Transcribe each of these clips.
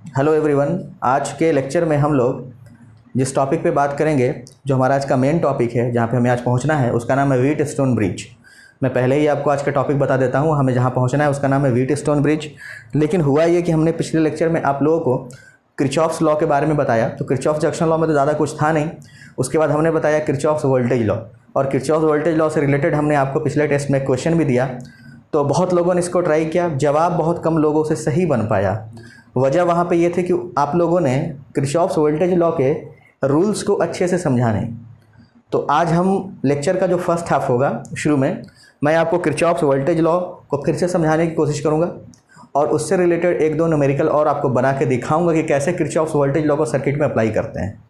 Hello everyone. आज के lecture में हम लोग जिस टॉपिक पे बात करेंगे, जो हमारा आज का मेन टॉपिक है, जहाँ पे हमें आज पहुँचना है, उसका नाम है व्हीटस्टोन ब्रिज। मैं पहले ही आपको आज का टॉपिक बता देता हूँ, हमें जहाँ पहुँचना है उसका नाम है व्हीटस्टोन ब्रिज। लेकिन हुआ ये कि हमने पिछले लेक्चर में आप लोगों को किरचॉफ्स लॉ के बारे में बताया, तो किरचॉफ जंक्शन लॉ में तो ज़्यादा कुछ था नहीं। उसके बाद हमने बताया किरचॉफ्स वोल्टेज लॉ, और किरचॉफ्स वोल्टेज लॉ से रिलेटेड हमने आपको पिछले टेस्ट में क्वेश्चन भी दिया। तो बहुत लोगों ने इसको ट्राई किया, जवाब बहुत कम लोगों से सही बन पाया। वजह वहाँ पे ये थी कि आप लोगों ने किरचॉफ्स वोल्टेज लॉ के रूल्स को अच्छे से समझा नहीं। तो आज हम लेक्चर का जो फर्स्ट हाफ होगा, शुरू में मैं आपको किरचॉफ्स वोल्टेज लॉ को फिर से समझाने की कोशिश करूँगा, और उससे रिलेटेड एक दो न्यूमेरिकल और आपको बना के दिखाऊँगा कि कैसे किरचॉफ्स वोल्टेज लॉ को सर्किट में अप्लाई करते हैं।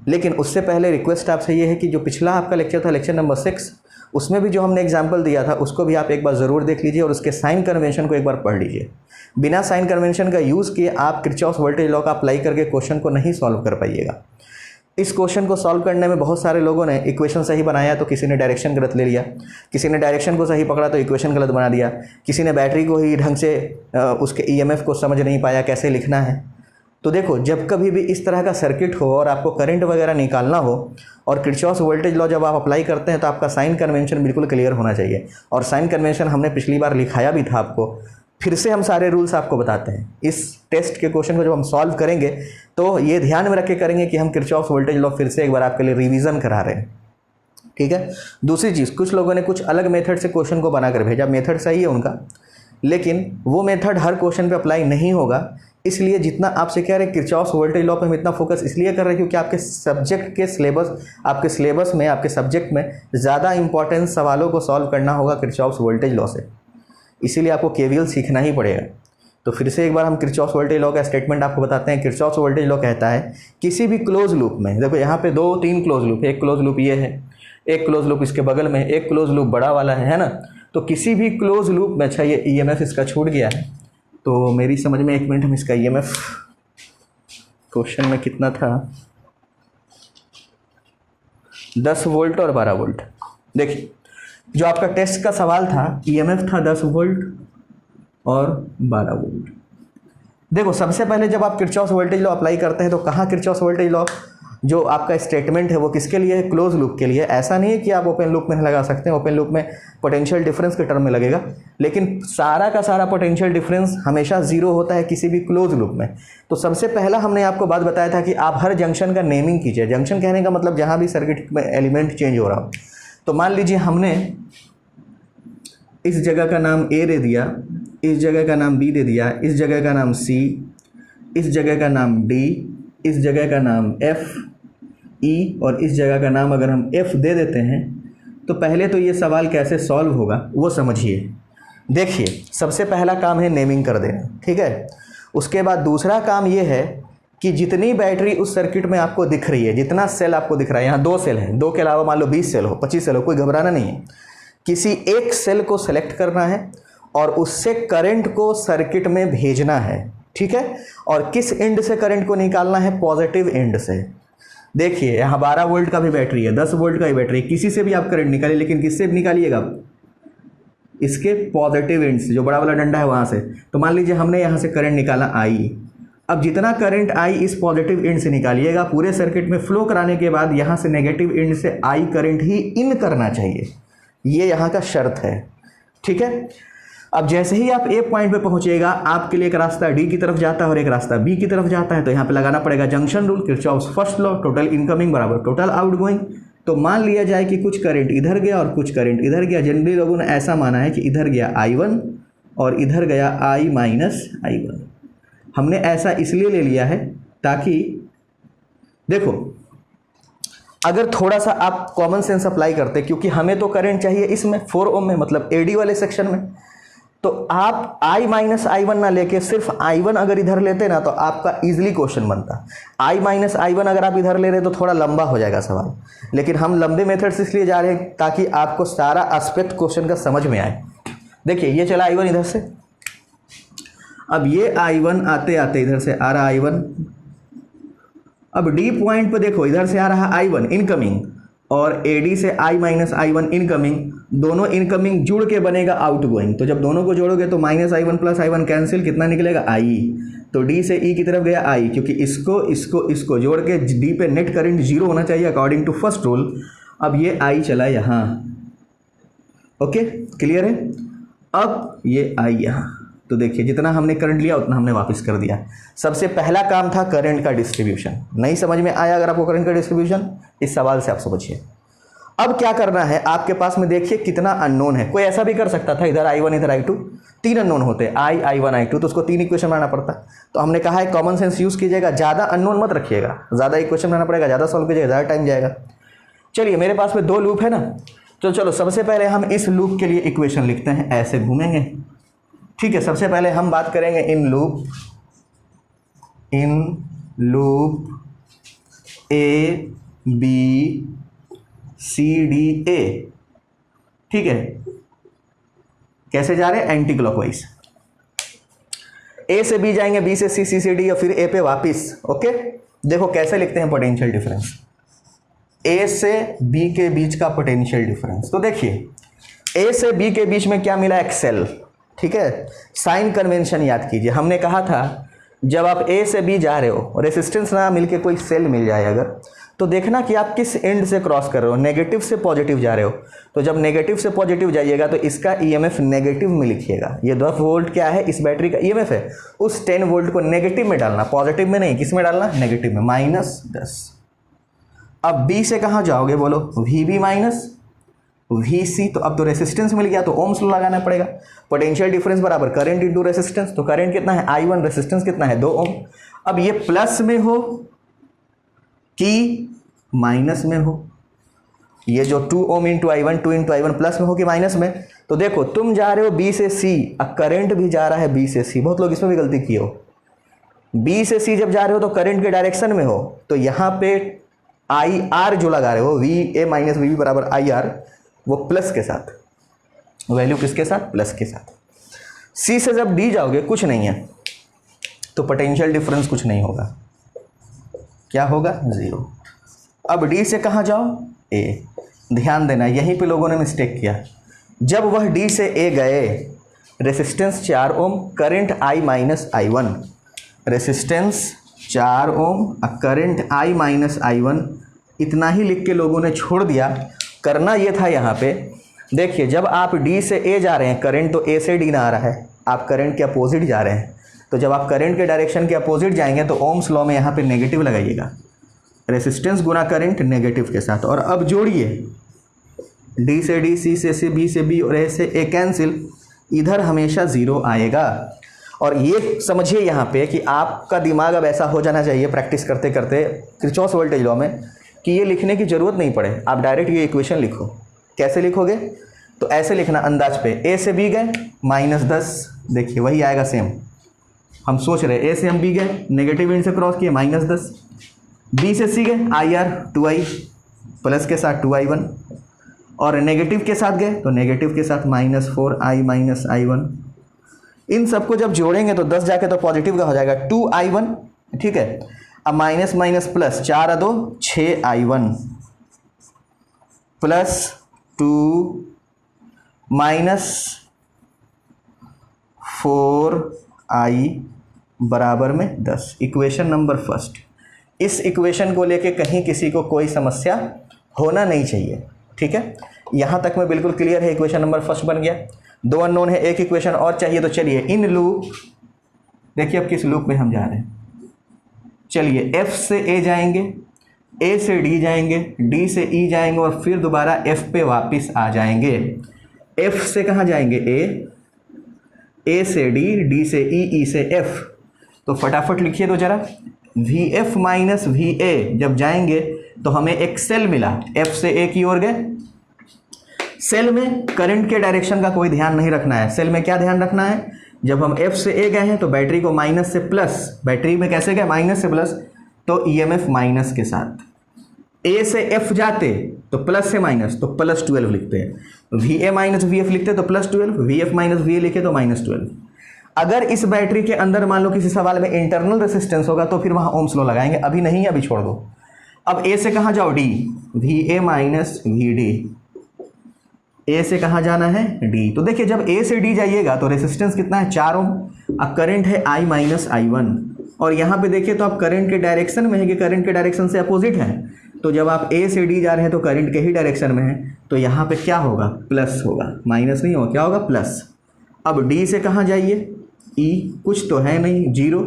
लेकिन उससे पहले रिक्वेस्ट आपसे ये है कि जो पिछला आपका लेक्चर था, लेक्चर नंबर 6, उसमें भी जो हमने एग्जाम्पल दिया था उसको भी आप एक बार ज़रूर देख लीजिए और उसके साइन कन्वेंशन को एक बार पढ़ लीजिए। बिना साइन कन्वेंशन का यूज़ किए आप किरचॉफ्स वोल्टेज लॉ का अप्लाई करके क्वेश्चन को नहीं सॉल्व कर पाइएगा। इस क्वेश्चन को सॉल्व करने में बहुत सारे लोगों ने इक्वेशन सही बनाया तो किसी ने डायरेक्शन गलत ले लिया, किसी ने डायरेक्शन को सही पकड़ा तो इक्वेशन गलत बना दिया, किसी ने बैटरी को ही ढंग से उसके ईएमएफ को समझ नहीं पाया कैसे लिखना है। तो देखो, जब कभी भी इस तरह का सर्किट हो और आपको करंट वगैरह निकालना हो और किरचॉफ्स वोल्टेज लॉ जब आप अप्लाई करते हैं तो आपका साइन कन्वेंशन बिल्कुल क्लियर होना चाहिए। और साइन कन्वेंशन हमने पिछली बार लिखाया भी था आपको, फिर से हम सारे रूल्स आपको बताते हैं। इस टेस्ट के क्वेश्चन को जब हम सॉल्व करेंगे तो ये ध्यान में रख के करेंगे कि हम किरचॉफ्स वोल्टेज लॉ फिर से एक बार आपके लिए रिवीजन करा रहे हैं, ठीक है। दूसरी चीज़, कुछ लोगों ने कुछ अलग मेथड से क्वेश्चन को बनाकर भेजा। मेथड सही है उनका, लेकिन वो मेथड हर क्वेश्चन पे अप्लाई नहीं होगा। इसलिए जितना आपसे कह रहे हैं किरचॉफ्स वोल्टेज लॉ पे हम इतना फोकस इसलिए कर रहे हैं क्योंकि आपके सब्जेक्ट के सिलेबस, आपके सिलेबस में, आपके सब्जेक्ट में ज़्यादा इंपॉर्टेंट सवालों को सॉल्व करना होगा किरचॉफ्स वोल्टेज लॉ से। इसीलिए आपको केवीएल सीखना ही पड़ेगा। तो फिर से एक बार हम किरचॉफ्स वोल्टेज लॉ का स्टेटमेंट आपको बताते हैं। किरचॉफ्स वोल्टेज लॉ कहता है किसी भी क्लोज लूप में, देखो यहाँ पे 2-3 क्लोज लूप है। एक क्लोज लूप ये है, एक क्लोज लूप इसके बगल में, एक क्लोज लूप बड़ा वाला है ना। तो किसी भी क्लोज लूप में, अच्छा ये ईएमएफ इसका छूट गया है तो मेरी समझ में, एक मिनट, हम इसका ईएमएफ क्वेश्चन में कितना था, 10 वोल्ट और 12 वोल्ट। देखिए, जो आपका टेस्ट का सवाल था, ईएमएफ था 10 वोल्ट और 12 वोल्ट। देखो, सबसे पहले जब आप किरचॉफ्स वोल्टेज लॉ अप्लाई करते हैं तो कहाँ किरचॉफ्स वोल्टेज लॉ जो आपका स्टेटमेंट है वो किसके लिए है? क्लोज लूप के लिए। ऐसा नहीं है कि आप ओपन लूप में लगा सकते हैं, ओपन लूप में पोटेंशियल डिफरेंस के टर्म में लगेगा, लेकिन सारा का सारा पोटेंशियल डिफरेंस हमेशा जीरो होता है किसी भी क्लोज लूप में। तो सबसे पहला हमने आपको बात बताया था कि आप हर जंक्शन का नेमिंग कीजिए। जंक्शन कहने का मतलब जहाँ भी सर्किट में एलिमेंट चेंज हो रहा हो। तो मान लीजिए हमने इस जगह का नाम ए दे दिया, इस जगह का नाम बी दे दिया, इस जगह का नाम सी, इस जगह का नाम डी, इस जगह का नाम एफ, ई, और इस जगह का नाम अगर हम एफ दे देते हैं तो पहले तो ये सवाल कैसे सॉल्व होगा वो समझिए। देखिए, सबसे पहला काम है नेमिंग कर देना, ठीक है। उसके बाद दूसरा काम ये है कि जितनी बैटरी उस सर्किट में आपको दिख रही है, जितना सेल आपको दिख रहा है, यहाँ 2 सेल हैं, 2 के अलावा मान लो 20 सेल हो, 25 सेल हो, कोई घबराना नहीं है। किसी एक सेल को सेलेक्ट करना है और उससे करंट को सर्किट में भेजना है, ठीक है। और किस एंड से करंट को निकालना है? पॉजिटिव एंड से। देखिए, यहाँ 12 वोल्ट का भी बैटरी है, 10 वोल्ट का भी बैटरी है, किसी से भी आप करंट निकालिए, लेकिन किससे निकालिएगा? इसके पॉजिटिव एंड से, जो बड़ा वाला डंडा है वहाँ से। तो मान लीजिए हमने यहाँ से करंट निकाला आई। अब जितना करंट आई इस पॉजिटिव एंड से निकालिएगा। पूरे सर्किट में फ्लो कराने के बाद यहाँ से नेगेटिव एंड से आई करंट ही इन करना चाहिए, ये यहाँ का शर्त है, ठीक है। अब जैसे ही आप ए पॉइंट पे पहुंचेगा, आपके लिए एक रास्ता डी की तरफ जाता है और एक रास्ता बी की तरफ जाता है। तो यहाँ पे लगाना पड़ेगा junction rule, Kirchhoff's first law, total incoming बराबर टोटल आउटगोइंग। तो मान लिया जाए कि कुछ करंट इधर गया और कुछ करंट इधर गया। जनरली लोगों ने ऐसा माना है कि इधर गया I1 और इधर गया I माइनस I1। हमने ऐसा इसलिए ले लिया है ताकि देखो, अगर थोड़ा सा आप कॉमन सेंस अप्लाई करते, क्योंकि हमें तो करंट चाहिए इसमें 4 ओम में, मतलब एडी वाले सेक्शन में, तो आप I माइनस I1 ना लेके सिर्फ I1 अगर इधर लेते ना तो आपका इजीली क्वेश्चन बनता। I माइनस I1 अगर आप इधर ले रहे तो थोड़ा लंबा हो जाएगा सवाल, लेकिन हम लंबे मेथड्स इसलिए जा रहे हैं ताकि आपको सारा एस्पेक्ट क्वेश्चन का समझ में आए। देखिए, ये चला I1 इधर से, अब ये I1 आते आते इधर से आ रहा I1। अब डी पॉइंट पे देखो, इधर से आ रहा I1 इनकमिंग, और AD से I माइनस I1 इनकमिंग, दोनों इनकमिंग जुड़ के बनेगा आउटगोइंग। तो जब दोनों को जोड़ोगे तो minus I1 plus I1 cancel, कितना निकलेगा I। तो D से E की तरफ गया I, क्योंकि इसको जोड़ के D पे नेट करंट जीरो होना चाहिए अकॉर्डिंग टू फर्स्ट रूल। अब ये I चला यहाँ, ओके क्लियर है। अब ये I यहाँ, तो देखिए जितना हमने करंट लिया उतना हमने वापस कर दिया। सबसे पहला काम था करंट का डिस्ट्रीब्यूशन। नहीं समझ में आया अगर आपको करंट का डिस्ट्रीब्यूशन, इस सवाल से आप समझिए। अब क्या करना है, आपके पास में देखिए कितना अननोन है। कोई ऐसा भी कर सकता था, इधर I1 इधर I2, तीन अननोन होते I1 I2, तो उसको तीन इक्वेशन बनाना पड़ता। तो हमने कहा है कॉमन सेंस यूज कीजिएगा, ज़्यादा अननोन मत रखिएगा, ज़्यादा इक्वेशन बनाना पड़ेगा, ज़्यादा सॉल्व कीजिएगा, ज़्यादा टाइम जाएगा। चलिए मेरे पास में दो लूप है ना, तो चलो सबसे पहले हम इस लूप के लिए इक्वेशन लिखते हैं, ऐसे घूमेंगे, ठीक है। सबसे पहले हम बात करेंगे in loop A B C D A, ठीक है। कैसे जा रहे हैं, एंटी क्लॉकवाइज। A से B जाएंगे, B से C, C से D और फिर A पे वापिस, ओके। देखो कैसे लिखते हैं पोटेंशियल डिफरेंस, A से B के बीच का पोटेंशियल डिफरेंस। तो देखिए A से B के बीच में क्या मिला, एक्सेल, ठीक है। साइन कन्वेंशन याद कीजिए, हमने कहा था जब आप A से B जा रहे हो, रेसिस्टेंस ना मिलके कोई सेल मिल जाए अगर, तो देखना कि आप किस एंड से क्रॉस कर रहे हो, नेगेटिव से पॉजिटिव जा रहे हो। तो जब नेगेटिव से पॉजिटिव जाइएगा तो इसका EMF नेगेटिव में लिखिएगा। ये 10 वोल्ट क्या है, इस बैटरी का EMF है, उस 10 वोल्ट को नेगेटिव में डालना, पॉजिटिव में नहीं, किस में डालना, नेगेटिव में, -10। अब B से कहाँ जाओगे बोलो, VB माइनस VC, तो अब तो रेसिस्टेंस मिल गया, तो ओम्स लॉ लगाना पड़ेगा। पोटेंशियल डिफरेंस बराबर करंट इनटू रेसिस्टेंस, तो करंट कितना है I1, रेसिस्टेंस कितना है 2 ओम। अब ये प्लस में हो कि माइनस में हो, ये जो 2 ohm into I1, 2 into I1 plus में हो कि माइनस में। तो देखो तुम जा रहे हो B से C, अब करंट भी जा रहा है B से C, बहुत लोग इसमें भी गलती किए हो। B से C जब जा रहे हो तो करंट के डायरेक्शन में हो, तो यहाँ पे IR जो लगा रहे हो, VA माइनस VB बराबर IR, वो प्लस के साथ, वैल्यू किसके साथ, प्लस के साथ। C से जब D जाओगे कुछ नहीं है, तो पोटेंशियल डिफरेंस कुछ नहीं होगा, क्या होगा, 0। अब D से कहाँ जाओ, A। ध्यान देना यहीं पे लोगों ने मिस्टेक किया, जब वह D से A गए, resistance 4 ohm, current I minus I1, resistance 4 ohm, current I minus I1, इतना ही लिख के लोगों ने छोड़ दिया। करना ये था यहाँ पे, देखिए जब आप D से A जा रहे हैं, करंट तो A से D ना आ रहा है, आप करंट के अपोजिट जा रहे हैं। तो जब आप करंट के डायरेक्शन के अपोजिट जाएंगे तो ओम्स लॉ में यहाँ पे नेगेटिव लगाइएगा, रेसिस्टेंस गुना करंट नेगेटिव के साथ। और अब जोड़िए D से D, C से C, B से B और A से A कैंसिल, इधर हमेशा 0 आएगा। और ये समझिए यहाँ पे कि आपका दिमाग अब ऐसा हो जाना चाहिए प्रैक्टिस करते करते किरचॉफ वोल्टेज लॉ में, कि ये लिखने की ज़रूरत नहीं पड़े, आप डायरेक्ट ये इक्वेशन लिखो। कैसे लिखोगे, तो ऐसे लिखना अंदाज पे, A से B गए -10, देखिए वही आएगा सेम। हम सोच रहे A से हम B गए, नेगेटिव एंड से क्रॉस किए -10, B से C गए IR 2I, प्लस के साथ 2I1, और नेगेटिव के साथ गए तो नेगेटिव के साथ -4I माइनस I1। इन सबको जब जोड़ेंगे तो 10 जाके तो पॉजिटिव का हो जाएगा 2I1, ठीक है। अब minus minus plus, 4 2 6I1 plus 2 minus 4I बराबर में 10। Equation number first. इस इक्वेशन को लेके कहीं किसी को कोई समस्या होना नहीं चाहिए, ठीक है। यहाँ तक में बिल्कुल क्लियर है, इक्वेशन नंबर फर्स्ट बन गया। 2 अननोन है, एक इक्वेशन और चाहिए। तो चलिए इन लूप, देखिए अब किस लूप में हम जा रहे हैं। चलिए F से A जाएंगे, A से D जाएंगे, D से E जाएंगे और फिर दोबारा F पे वापस आ जाएंगे। F से कहाँ जाएंगे, A से D, D से E, E से F। तो फटाफट लिखिए तो जरा, VF माइनस VA जब जाएंगे तो हमें एक सेल मिला, F से A की ओर गए। सेल में करंट के डायरेक्शन का कोई ध्यान नहीं रखना है। सेल में क्या ध्यान रखना है, जब हम F से A गए हैं तो बैटरी को माइनस से प्लस, बैटरी में कैसे गए, माइनस से प्लस, तो EMF माइनस के साथ। A से F जाते तो प्लस से माइनस, तो +12 लिखते हैं। VA माइनस VF लिखते तो +12, VF माइनस VA लिखे तो -12। अगर इस बैटरी के अंदर मान लो किसी सवाल में इंटरनल रेसिस्टेंस होगा तो फिर वहाँ ओम्स लॉ लगाएंगे, अभी नहीं, अभी छोड़ दो। अब ए से कहाँ जाओ, D, V A minus V D, A से कहाँ जाना है, डी। तो देखिए जब ए से डी जाइएगा तो रेसिस्टेंस कितना है, 4 ओम। अब करंट है I माइनस I1, और यहाँ पे देखिए तो आप करंट के डायरेक्शन में है कि करंट के डायरेक्शन से अपोजिट है। तो जब आप ए से डी जा रहे हैं तो करंट के ही डायरेक्शन में है, तो यहाँ पे क्या होगा, प्लस होगा, माइनस नहीं होगा, क्या होगा, प्लस। अब डी से कहाँ जाइए, ई, कुछ तो है नहीं, 0।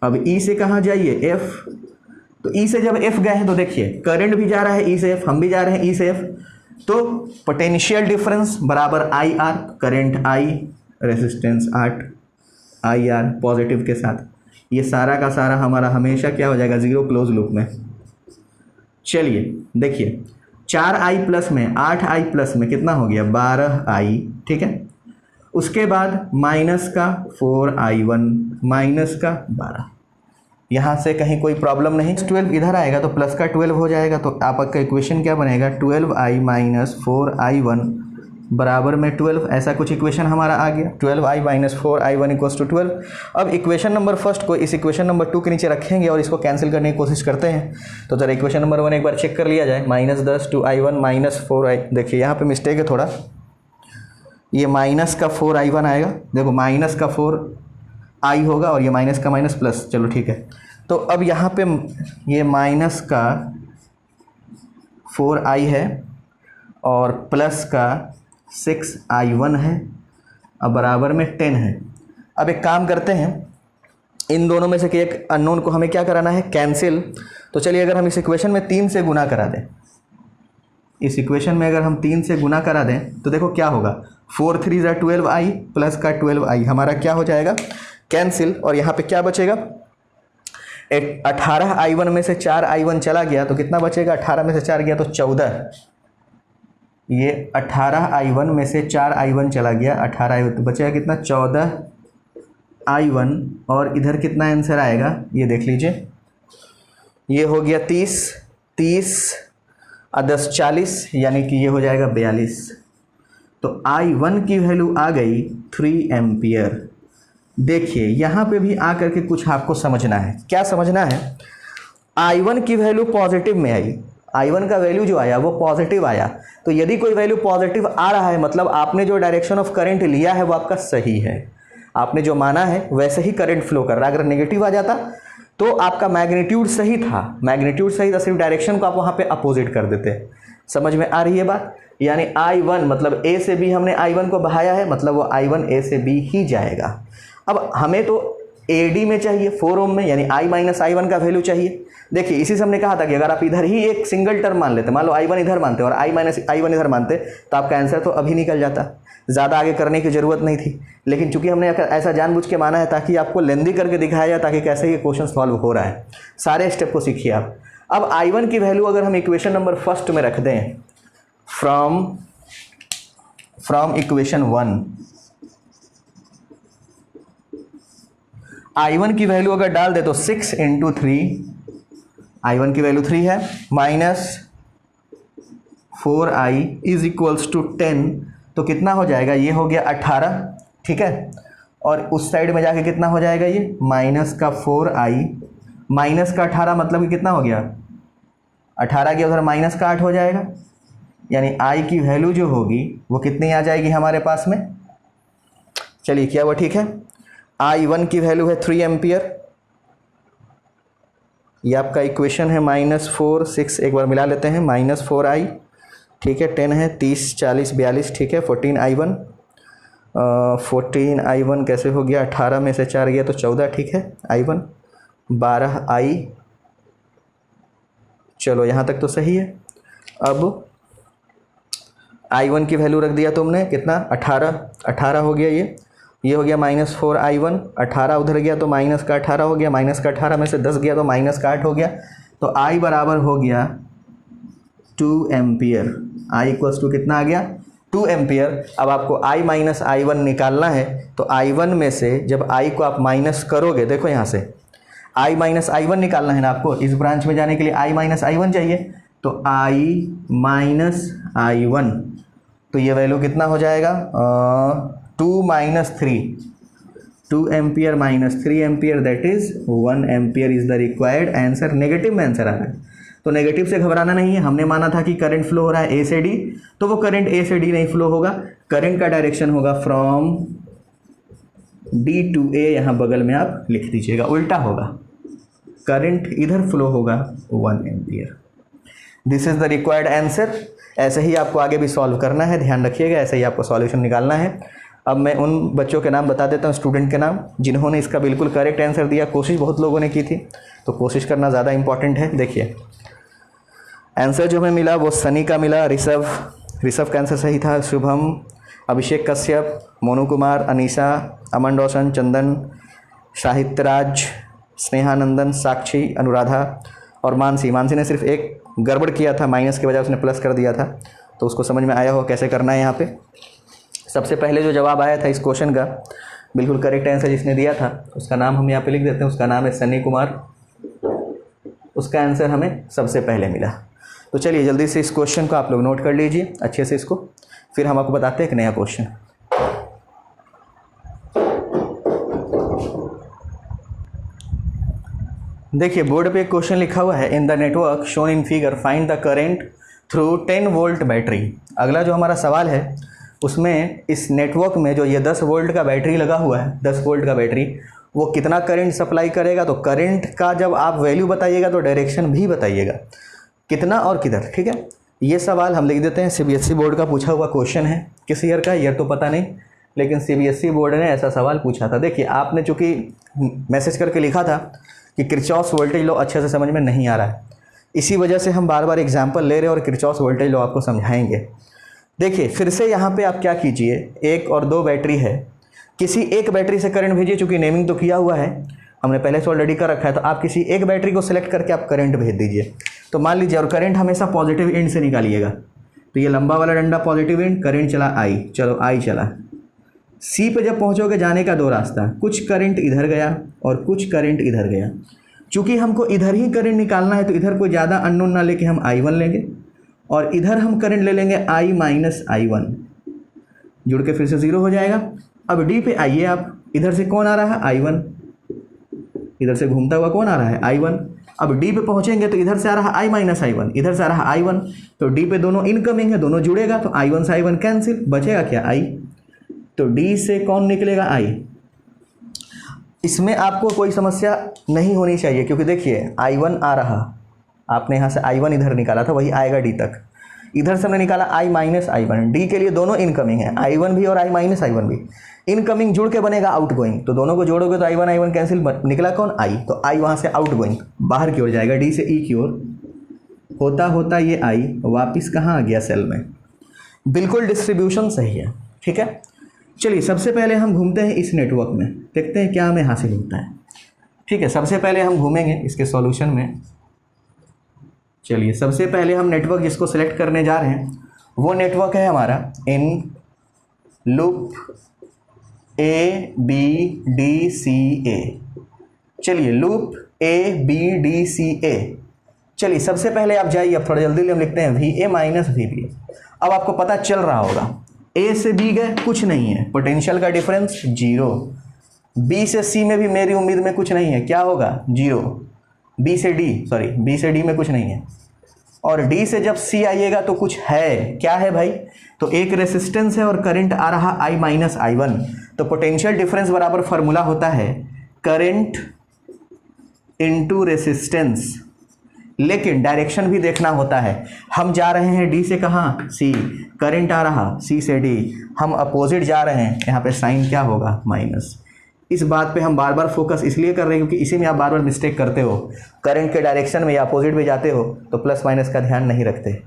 अब ई से कहाँ जाइए, एफ। तो ई से जब एफ गए हैं तो देखिए करंट भी जा रहा है ई से एफ, हम भी जा रहे हैं ई से एफ, तो पोटेंशियल डिफरेंस बराबर I R, current I, resistance 8, I R positive के साथ। ये सारा का सारा हमारा हमेशा क्या हो जाएगा, 0 क्लोज लूप में। चलिए देखिए 4i प्लस में 8i प्लस में कितना हो गया, 12i, ठीक है। उसके बाद माइनस का 4i1 माइनस का 12, यहाँ से कहीं कोई प्रॉब्लम नहीं। 12 इधर आएगा तो प्लस का 12 हो जाएगा, तो आपका इक्वेशन क्या बनेगा, 12i माइनस 4i1 बराबर में 12, ऐसा कुछ इक्वेशन हमारा आ गया। 12i minus 4i1 equals to 12। अब इक्वेशन नंबर फर्स्ट को इस इक्वेशन नंबर 2 के नीचे रखेंगे और इसको कैंसिल करने की कोशिश करते हैं। तो जरा इक्वेशन नंबर 1 एक बार चेक कर लिया जाए, माइनस 10 2i1 माइनस 4i, देखिए यहाँ पे मिस्टेक है थोड़ा, ये माइनस का 4i1 आएगा, देखो माइनस का 4i होगा और ये माइनस का माइनस प्लस, चलो ठीक है। तो अब यहाँ पे ये माइनस का 4i है और प्लस का 6i1 है, अब बराबर में 10 है। अब एक काम करते हैं, इन दोनों में से कि एक अननोन को हमें क्या कराना है, कैंसिल। तो चलिए अगर हम इस इक्वेशन में 3 से गुना करा दें, इस इक्वेशन में अगर हम 3 से गुना करा दें तो देखो क्या होगा, 4 3 ज़ा 12i प्लस का 12i हमारा क्या हो जाएगा, कैंसिल। और यहाँ पे क्या बचेगा, 18i1 में से 4i1 चला गया तो कितना बचेगा, 18 में से 4 गया तो 14, ये 18i1 में से 4i1 चला गया, 18i1 तो बचेगा कितना, 14i1। और इधर कितना आंसर आएगा ये देख लीजिए, ये हो गया 30 और 10 40, यानी कि ये हो जाएगा 42। तो i1 की वैल्यू आ गई 3 एम्पियर। देखिए यहाँ पे भी आकर के कुछ आपको समझना है, क्या समझना है, i1 की वैल्यू पॉजिटिव में आई, i1 का वैल्यू जो आया वो पॉजिटिव आया। तो यदि कोई वैल्यू पॉजिटिव आ रहा है मतलब आपने जो डायरेक्शन ऑफ करंट लिया है वो आपका सही है, आपने जो माना है वैसे ही करंट फ्लो कर रहा है। अगर नेगेटिव आ जाता तो आपका मैग्नीट्यूड सही था, मैग्नीट्यूड सही था, सिर्फ डायरेक्शन को आप वहाँ पे अपोजिट कर देते। समझ में आ रही है बात, यानी i1 मतलब a से b हमने i1 को बहाया है, मतलब वो i1 a से b ही जाएगा। अब हमें तो AD में चाहिए 4 ओम में, यानी i माइनस I1 का वैल्यू चाहिए। देखिए इसी से हमने कहा था कि अगर आप इधर ही एक सिंगल टर्म मान लेते, मान लो I1 इधर मानते और I माइनस I1 इधर मानते, तो आपका आंसर तो अभी निकल जाता, ज़्यादा आगे करने की ज़रूरत नहीं थी। लेकिन चूंकि हमने ऐसा जानबूझ के माना है ताकि आपको लेंदी करके दिखाया जाए, ताकि कैसे ये क्वेश्चन सॉल्व हो रहा है, सारे स्टेप को सीखिए आप। अब I1 की वैल्यू अगर हम इक्वेशन नंबर फर्स्ट में रख दें, फ्रॉम इक्वेशन 1, I1 की वैल्यू अगर डाल दे तो 6 इंटू 3, I1 की वैल्यू 3 है, minus 4i is equals to 10, तो कितना हो जाएगा, ये हो गया 18, ठीक है। और उस साइड में जाके कितना हो जाएगा, ये माइनस का 4i माइनस का 18 मतलब कि कितना हो गया, 18 के उधर माइनस का 8 हो जाएगा, यानी i की वैल्यू जो होगी वो कितनी आ जाएगी हमारे पास में। चलिए क्या वो ठीक है, i1 की वैल्यू है 3 एम्पियर, ये आपका इक्वेशन है -4 6, एक बार मिला लेते हैं, -4i, ठीक है, 10 है, 30 40 42, ठीक है, 14i1, 14i1 कैसे हो गया, 18 में से 4 गया तो 14, ठीक है, i1 12i, चलो यहाँ तक तो सही है। अब i1 की वैल्यू रख दिया तुमने कितना, 18 हो गया, ये हो गया -4i1, 18 उधर गया तो माइनस का 18 हो गया, माइनस का 18 में से 10 गया तो माइनस का 8 हो गया, तो i बराबर हो गया 2 एम्पियर, i इक्वल्स टू कितना आ गया, 2 एम्पियर। अब आपको i माइनस I1 निकालना है, तो I1 में से जब i को आप माइनस करोगे, देखो यहाँ से i माइनस I1 निकालना है ना आपको, इस ब्रांच में जाने के लिए i माइनस I1 चाहिए, तो i माइनस I1, तो ये वैल्यू कितना हो जाएगा, 2 minus 3, 2 ampere minus 3 ampere, that is 1 ampere is the required answer. Negative में आंसर आ रहा है, तो नेगेटिव से घबराना नहीं है। हमने माना था कि करंट फ्लो हो रहा है ए से डी, तो वो करंट ए से डी नहीं फ्लो होगा, करंट का डायरेक्शन होगा फ्रॉम डी टू ए, यहाँ बगल में आप लिख दीजिएगा, उल्टा होगा, करंट इधर फ्लो होगा 1 ampere. This is the required answer. ऐसे ही आपको आगे भी सॉल्व करना है, ध्यान रखिएगा, ऐसे ही आपको सॉल्यूशन निकालना है। अब मैं उन बच्चों के नाम बता देता हूँ, स्टूडेंट के नाम, जिन्होंने इसका बिल्कुल करेक्ट आंसर दिया। कोशिश बहुत लोगों ने की थी, तो कोशिश करना ज़्यादा इंपॉर्टेंट है। देखिए आंसर जो हमें मिला वो सनी का मिला, ऋषभ का आंसर सही था, शुभम, अभिषेक कश्यप, मोनू कुमार, अनीशा, अमन रोशन, चंदन, साहित्यराज, स्नेहानंदन, साक्षी, अनुराधा और मानसी। मानसी ने सिर्फ एक गड़बड़ किया था, माइनस के बजाय उसने प्लस कर दिया था, तो उसको समझ में आया हो कैसे करना है। यहाँ पे सबसे पहले जो जवाब आया था इस क्वेश्चन का, बिल्कुल करेक्ट आंसर जिसने दिया था उसका नाम हम यहाँ पे लिख देते हैं, उसका नाम है सनी कुमार। उसका आंसर हमें सबसे पहले मिला। तो चलिए जल्दी से इस क्वेश्चन को आप लोग नोट कर लीजिए अच्छे से इसको, फिर हम आपको बताते हैं एक नया क्वेश्चन। देखिए बोर्ड पे एक क्वेश्चन लिखा हुआ है, in the network shown in figure find the current through 10 volt battery. अगला जो हमारा सवाल है उसमें इस नेटवर्क में जो ये 10 वोल्ट का बैटरी लगा हुआ है, 10 वोल्ट का बैटरी, वो कितना करंट सप्लाई करेगा। तो करंट का जब आप वैल्यू बताइएगा तो डायरेक्शन भी बताइएगा, कितना और किधर। ठीक है, ये सवाल हम लिख देते हैं, सीबीएसई बोर्ड का पूछा हुआ क्वेश्चन है। किस ईयर का ईयर तो पता नहीं, लेकिन सीबीएसई बोर्ड ने ऐसा सवाल पूछा था। देखिए आपने चूँकि मैसेज करके लिखा था कि किरचॉफ वोल्टेज लॉ अच्छे से समझ में नहीं आ रहा है, इसी वजह से हम बार बार एग्जाम्पल ले रहे हैं और किरचॉफ वोल्टेज लॉ आपको समझाएंगे। देखिए फिर से यहाँ पे आप क्या कीजिए, 1 और 2 बैटरी है, किसी एक बैटरी से करंट भेजिए। चूँकि नेमिंग तो किया हुआ है, हमने पहले से ऑलरेडी कर रखा है, तो आप किसी एक बैटरी को सिलेक्ट करके आप करंट भेज दीजिए। तो मान लीजिए, और करंट हमेशा पॉजिटिव एंड से निकालिएगा, तो ये लंबा वाला डंडा पॉजिटिव एंड, करंट चला आई, चलो आई चला। सी पे जब पहुँचोगे जाने का 2 रास्ता, कुछ करंट इधर गया और कुछ करंट इधर गया। चूँकि हमको इधर ही करंट निकालना है, तो इधर कोई ज़्यादा अननोन ना लेके हम I1 लेंगे, और इधर हम करंट ले लेंगे I माइनस I1, जुड़ के फिर से 0 हो जाएगा। अब डी पे आइए आप, इधर से कौन आ रहा है I1, इधर से घूमता हुआ कौन आ रहा है I1। अब डी पे पहुंचेंगे तो इधर से आ रहा है I माइनस I1, इधर से आ रहा है I1, तो डी पे दोनों इनकमिंग है, दोनों जुड़ेगा, तो I1 से I1 कैंसिल, बचेगा क्या I। तो डी से कौन निकलेगा I। इसमें आपको कोई समस्या नहीं होनी चाहिए, क्योंकि देखिए I1 आ रहा, आपने यहाँ से I1 इधर निकाला था, वही आएगा डी तक। इधर से हमने निकाला I माइनस I1, डी के लिए दोनों इनकमिंग है, I1 भी और I माइनस I1 भी। इनकमिंग जुड़ के बनेगा आउटगोइंग, तो दोनों को जोड़ोगे तो I1 कैंसिल, निकला कौन I, तो I वहाँ से आउटगोइंग बाहर की ओर जाएगा, डी से ई की ओर होता होता ये I वापिस कहाँ आ गया, सेल में। बिल्कुल डिस्ट्रीब्यूशन सही है। ठीक है, चलिए सबसे पहले हम घूमते हैं इस नेटवर्क में, देखते हैं क्या हमें हासिल होता है। ठीक है, सबसे पहले हम घूमेंगे इसके सॉल्यूशन में। चलिए सबसे पहले हम नेटवर्क जिसको सिलेक्ट करने जा रहे हैं वो नेटवर्क है हमारा इन लूप ABDCA। चलिए लूप ABDCA। चलिए सबसे पहले आप जाइए, अब थोड़ा जल्दी हम लिखते हैं VA माइनस VB। अब आपको पता चल रहा होगा A से B गए कुछ नहीं है, पोटेंशियल का डिफरेंस 0। B से C में भी मेरी उम्मीद में कुछ नहीं है, क्या होगा 0। B से D में कुछ नहीं है, और D से जब C आइएगा तो कुछ है, क्या है भाई, तो एक रेसिस्टेंस है और करंट आ रहा I माइनस I1। तो पोटेंशियल डिफरेंस बराबर फार्मूला होता है करंट इनटू रेसिस्टेंस, लेकिन डायरेक्शन भी देखना होता है। हम जा रहे हैं डी से कहाँ, सी, करंट आ रहा सी से डी, हम अपोजिट जा रहे हैं, यहाँ पे साइन क्या होगा माइनस। इस बात पे हम बार बार फोकस इसलिए कर रहे हैं क्योंकि इसी में आप बार बार मिस्टेक करते हो, करंट के डायरेक्शन में या अपोजिट में जाते हो तो प्लस माइनस का ध्यान नहीं रखते।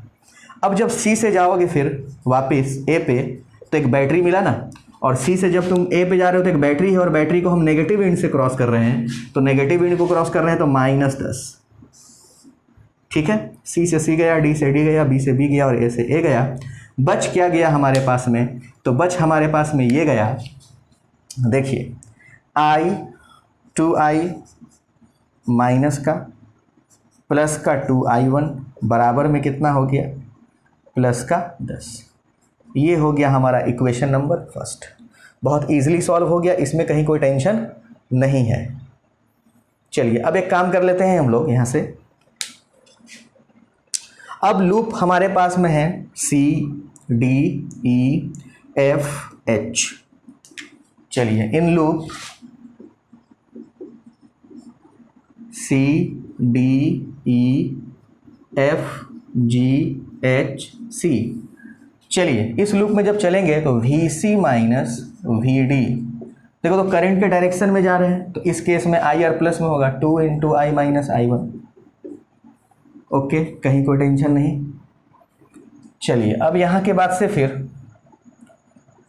अब जब सी से जाओगे फिर वापस ए पे, तो एक बैटरी मिला ना, और सी से जब तुम ए पे जा रहे हो तो एक बैटरी है, और बैटरी को हम नेगेटिव एंड से क्रॉस कर रहे हैं, तो नेगेटिव एंड को क्रॉस कर रहे हैं तो -10। ठीक है, सी से सी गया, डी से डी गया, बी से बी गया और ए से ए गया। बच क्या गया हमारे पास में, तो बच हमारे पास में ये गया, देखिए I 2I माइनस का प्लस का 2I1 बराबर में कितना हो गया, प्लस का 10। ये हो गया हमारा इक्वेशन नंबर फर्स्ट। बहुत इजीली सॉल्व हो गया, इसमें कहीं कोई टेंशन नहीं है। चलिए अब एक काम कर लेते हैं हम लोग, यहाँ से अब लूप हमारे पास में है C D E F H. चलिए इन loop C D E F G H C. चलिए इस लूप में जब चलेंगे तो V C minus V D, देखो तो करंट के डायरेक्शन में जा रहे हैं, तो इस केस में आई आर प्लस में होगा 2 into I minus I one. Okay, कहीं कोई टेंशन नहीं। चलिए अब यहाँ के बाद से फिर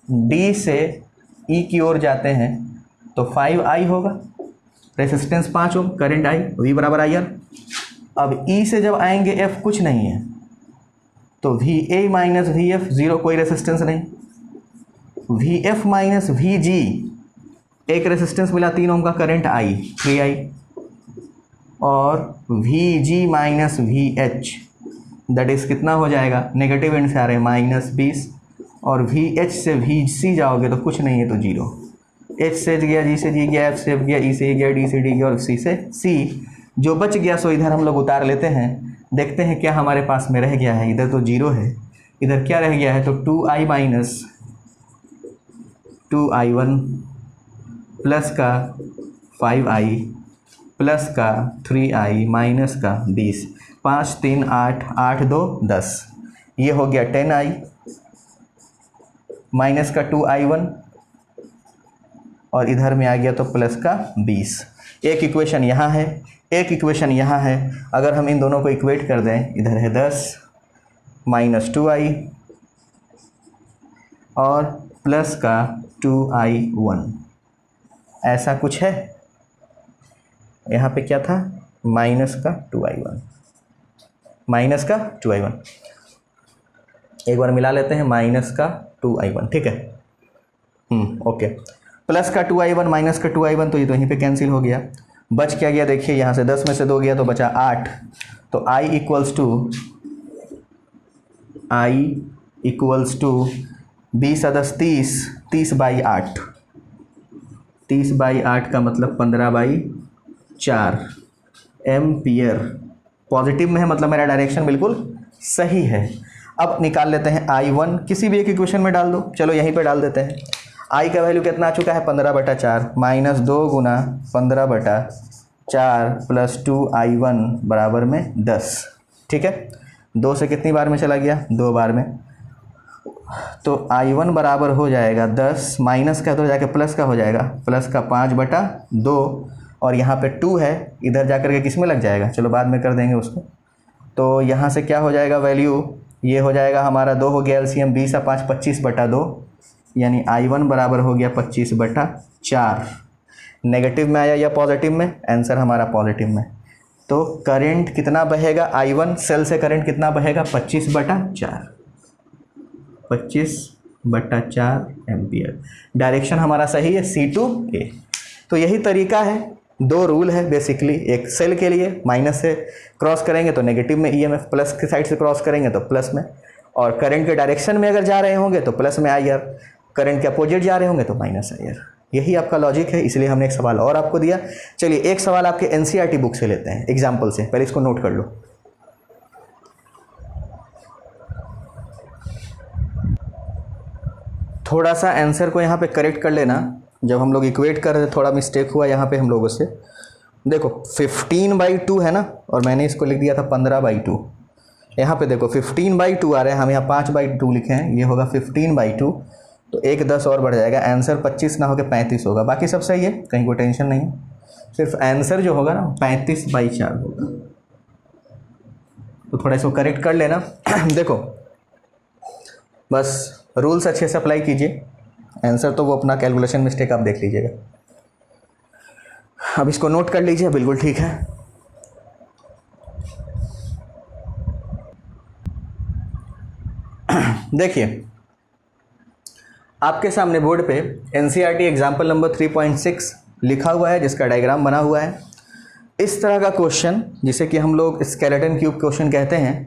D से E की ओर जाते हैं तो 5I होगा, resistance 5 ohm, current I, V बराबर आई आर। अब E से जब आएंगे F कुछ नहीं है तो VA माइनस VF, जीरो, कोई रेसिस्टेंस नहीं। VF माइनस VG, एक रेसिस्टेंस मिला 3 ओम का, करंट I 3I। और VG minus VH that is कितना हो जाएगा, नेगेटिव एंड से आ रहे हैं -20, और VH से VC जाओगे तो कुछ नहीं है तो 0। H से गया, G से G गया, F से F गया, E से E गया, D से D गया और C से C। जो बच गया सो इधर हम लोग उतार लेते हैं, देखते हैं क्या हमारे पास में रह गया है। इधर तो 0 है, इधर क्या रह गया है तो 2I माइनस 2I1 प्लस का 5I प्लस का 3I माइनस का 20, 5 3 8, 8 2 10, ये हो गया 10I माइनस का 2I1 और इधर में आ गया तो प्लस का 20। एक इक्वेशन यहाँ है, एक इक्वेशन यहाँ है। अगर हम इन दोनों को इक्वेट कर दें, इधर है 10 माइनस 2I और प्लस का 2I1, ऐसा कुछ है। यहाँ पे क्या था, माइनस का 2I1, माइनस का 2I1, एक बार मिला लेते हैं, माइनस का 2I1, ठीक है। ओके, प्लस का 2I1 माइनस का 2I1, तो ये तो यहीं पे कैंसिल हो गया। बच क्या गया देखिए, यहाँ से 10 में से 2 गया तो बचा 8, तो I equals to 20 10 30, 30 by 8, 30 by 8 का मतलब 15 बाई 4 एम्पियर। पॉजिटिव में है मतलब मेरा डायरेक्शन बिल्कुल सही है। अब निकाल लेते हैं I1, किसी भी एक इक्वेशन में डाल दो, चलो यहीं पे डाल देते हैं। I का वैल्यू कितना आ चुका है, 15/4 माइनस 2 गुना 15/4 प्लस 2I1 बराबर में 10, ठीक है। 2 से कितनी बार में चला गया, 2 बार में, तो I1 बराबर हो जाएगा 10, माइनस का तो जाके प्लस का हो जाएगा, प्लस का 5/2, और यहाँ पे 2 है, इधर जा कर के किस में लग जाएगा, चलो बाद में कर देंगे उसको। तो यहाँ से क्या हो जाएगा वैल्यू, ये हो जाएगा हमारा 2 हो गया LCM, 20 और 5 25/2, यानी I1 बराबर हो गया 25/4। नेगेटिव में आया या पॉजिटिव में, आंसर हमारा पॉजिटिव में। तो करंट कितना बहेगा, I1 सेल से करंट कितना बहेगा, 25/4, 25/4 एम्पियर। डायरेक्शन हमारा सही है C to A। तो यही तरीका है, 2 रूल है बेसिकली। एक सेल के लिए माइनस से क्रॉस करेंगे तो नेगेटिव में EMF, प्लस की साइड से क्रॉस करेंगे तो प्लस में, और करंट के डायरेक्शन में अगर जा रहे होंगे तो प्लस में IR, करंट के अपोजिट जा रहे होंगे तो माइनस IR। यही आपका लॉजिक है, इसलिए हमने एक सवाल और आपको दिया। चलिए एक सवाल आपके NCERT बुक से लेते हैं, एग्जाम्पल से, पहले इसको नोट कर लो। थोड़ा सा आंसर को यहाँ पे करेक्ट कर लेना, जब हम लोग इक्वेट कर रहे थे थोड़ा मिस्टेक हुआ यहाँ पे हम लोगों से। देखो 15/2 है ना, और मैंने इसको लिख दिया था 15/2। यहाँ पे देखो 15/2 आ रहे हैं, हम यहाँ 5/2 लिखे हैं, ये होगा 15/2, तो एक 10 और बढ़ जाएगा, आंसर 25 ना होकर 35 होगा। बाकी सब सही है, कहीं कोई टेंशन नहीं है, सिर्फ आंसर जो होगा ना 35/4 होगा। तो थोड़ा इसको करेक्ट कर लेना। देखो बस रूल्स अच्छे से अप्लाई कीजिए, आंसर तो वो अपना कैलकुलेशन मिस्टेक आप देख लीजिएगा। अब इसको नोट कर लीजिए, बिल्कुल ठीक है। देखिए आपके सामने बोर्ड पे NCERT एग्जाम्पल नंबर 3.6 लिखा हुआ है, जिसका डायग्राम बना हुआ है। इस तरह का क्वेश्चन, जिसे कि हम लोग स्केलेटन क्यूब क्वेश्चन कहते हैं,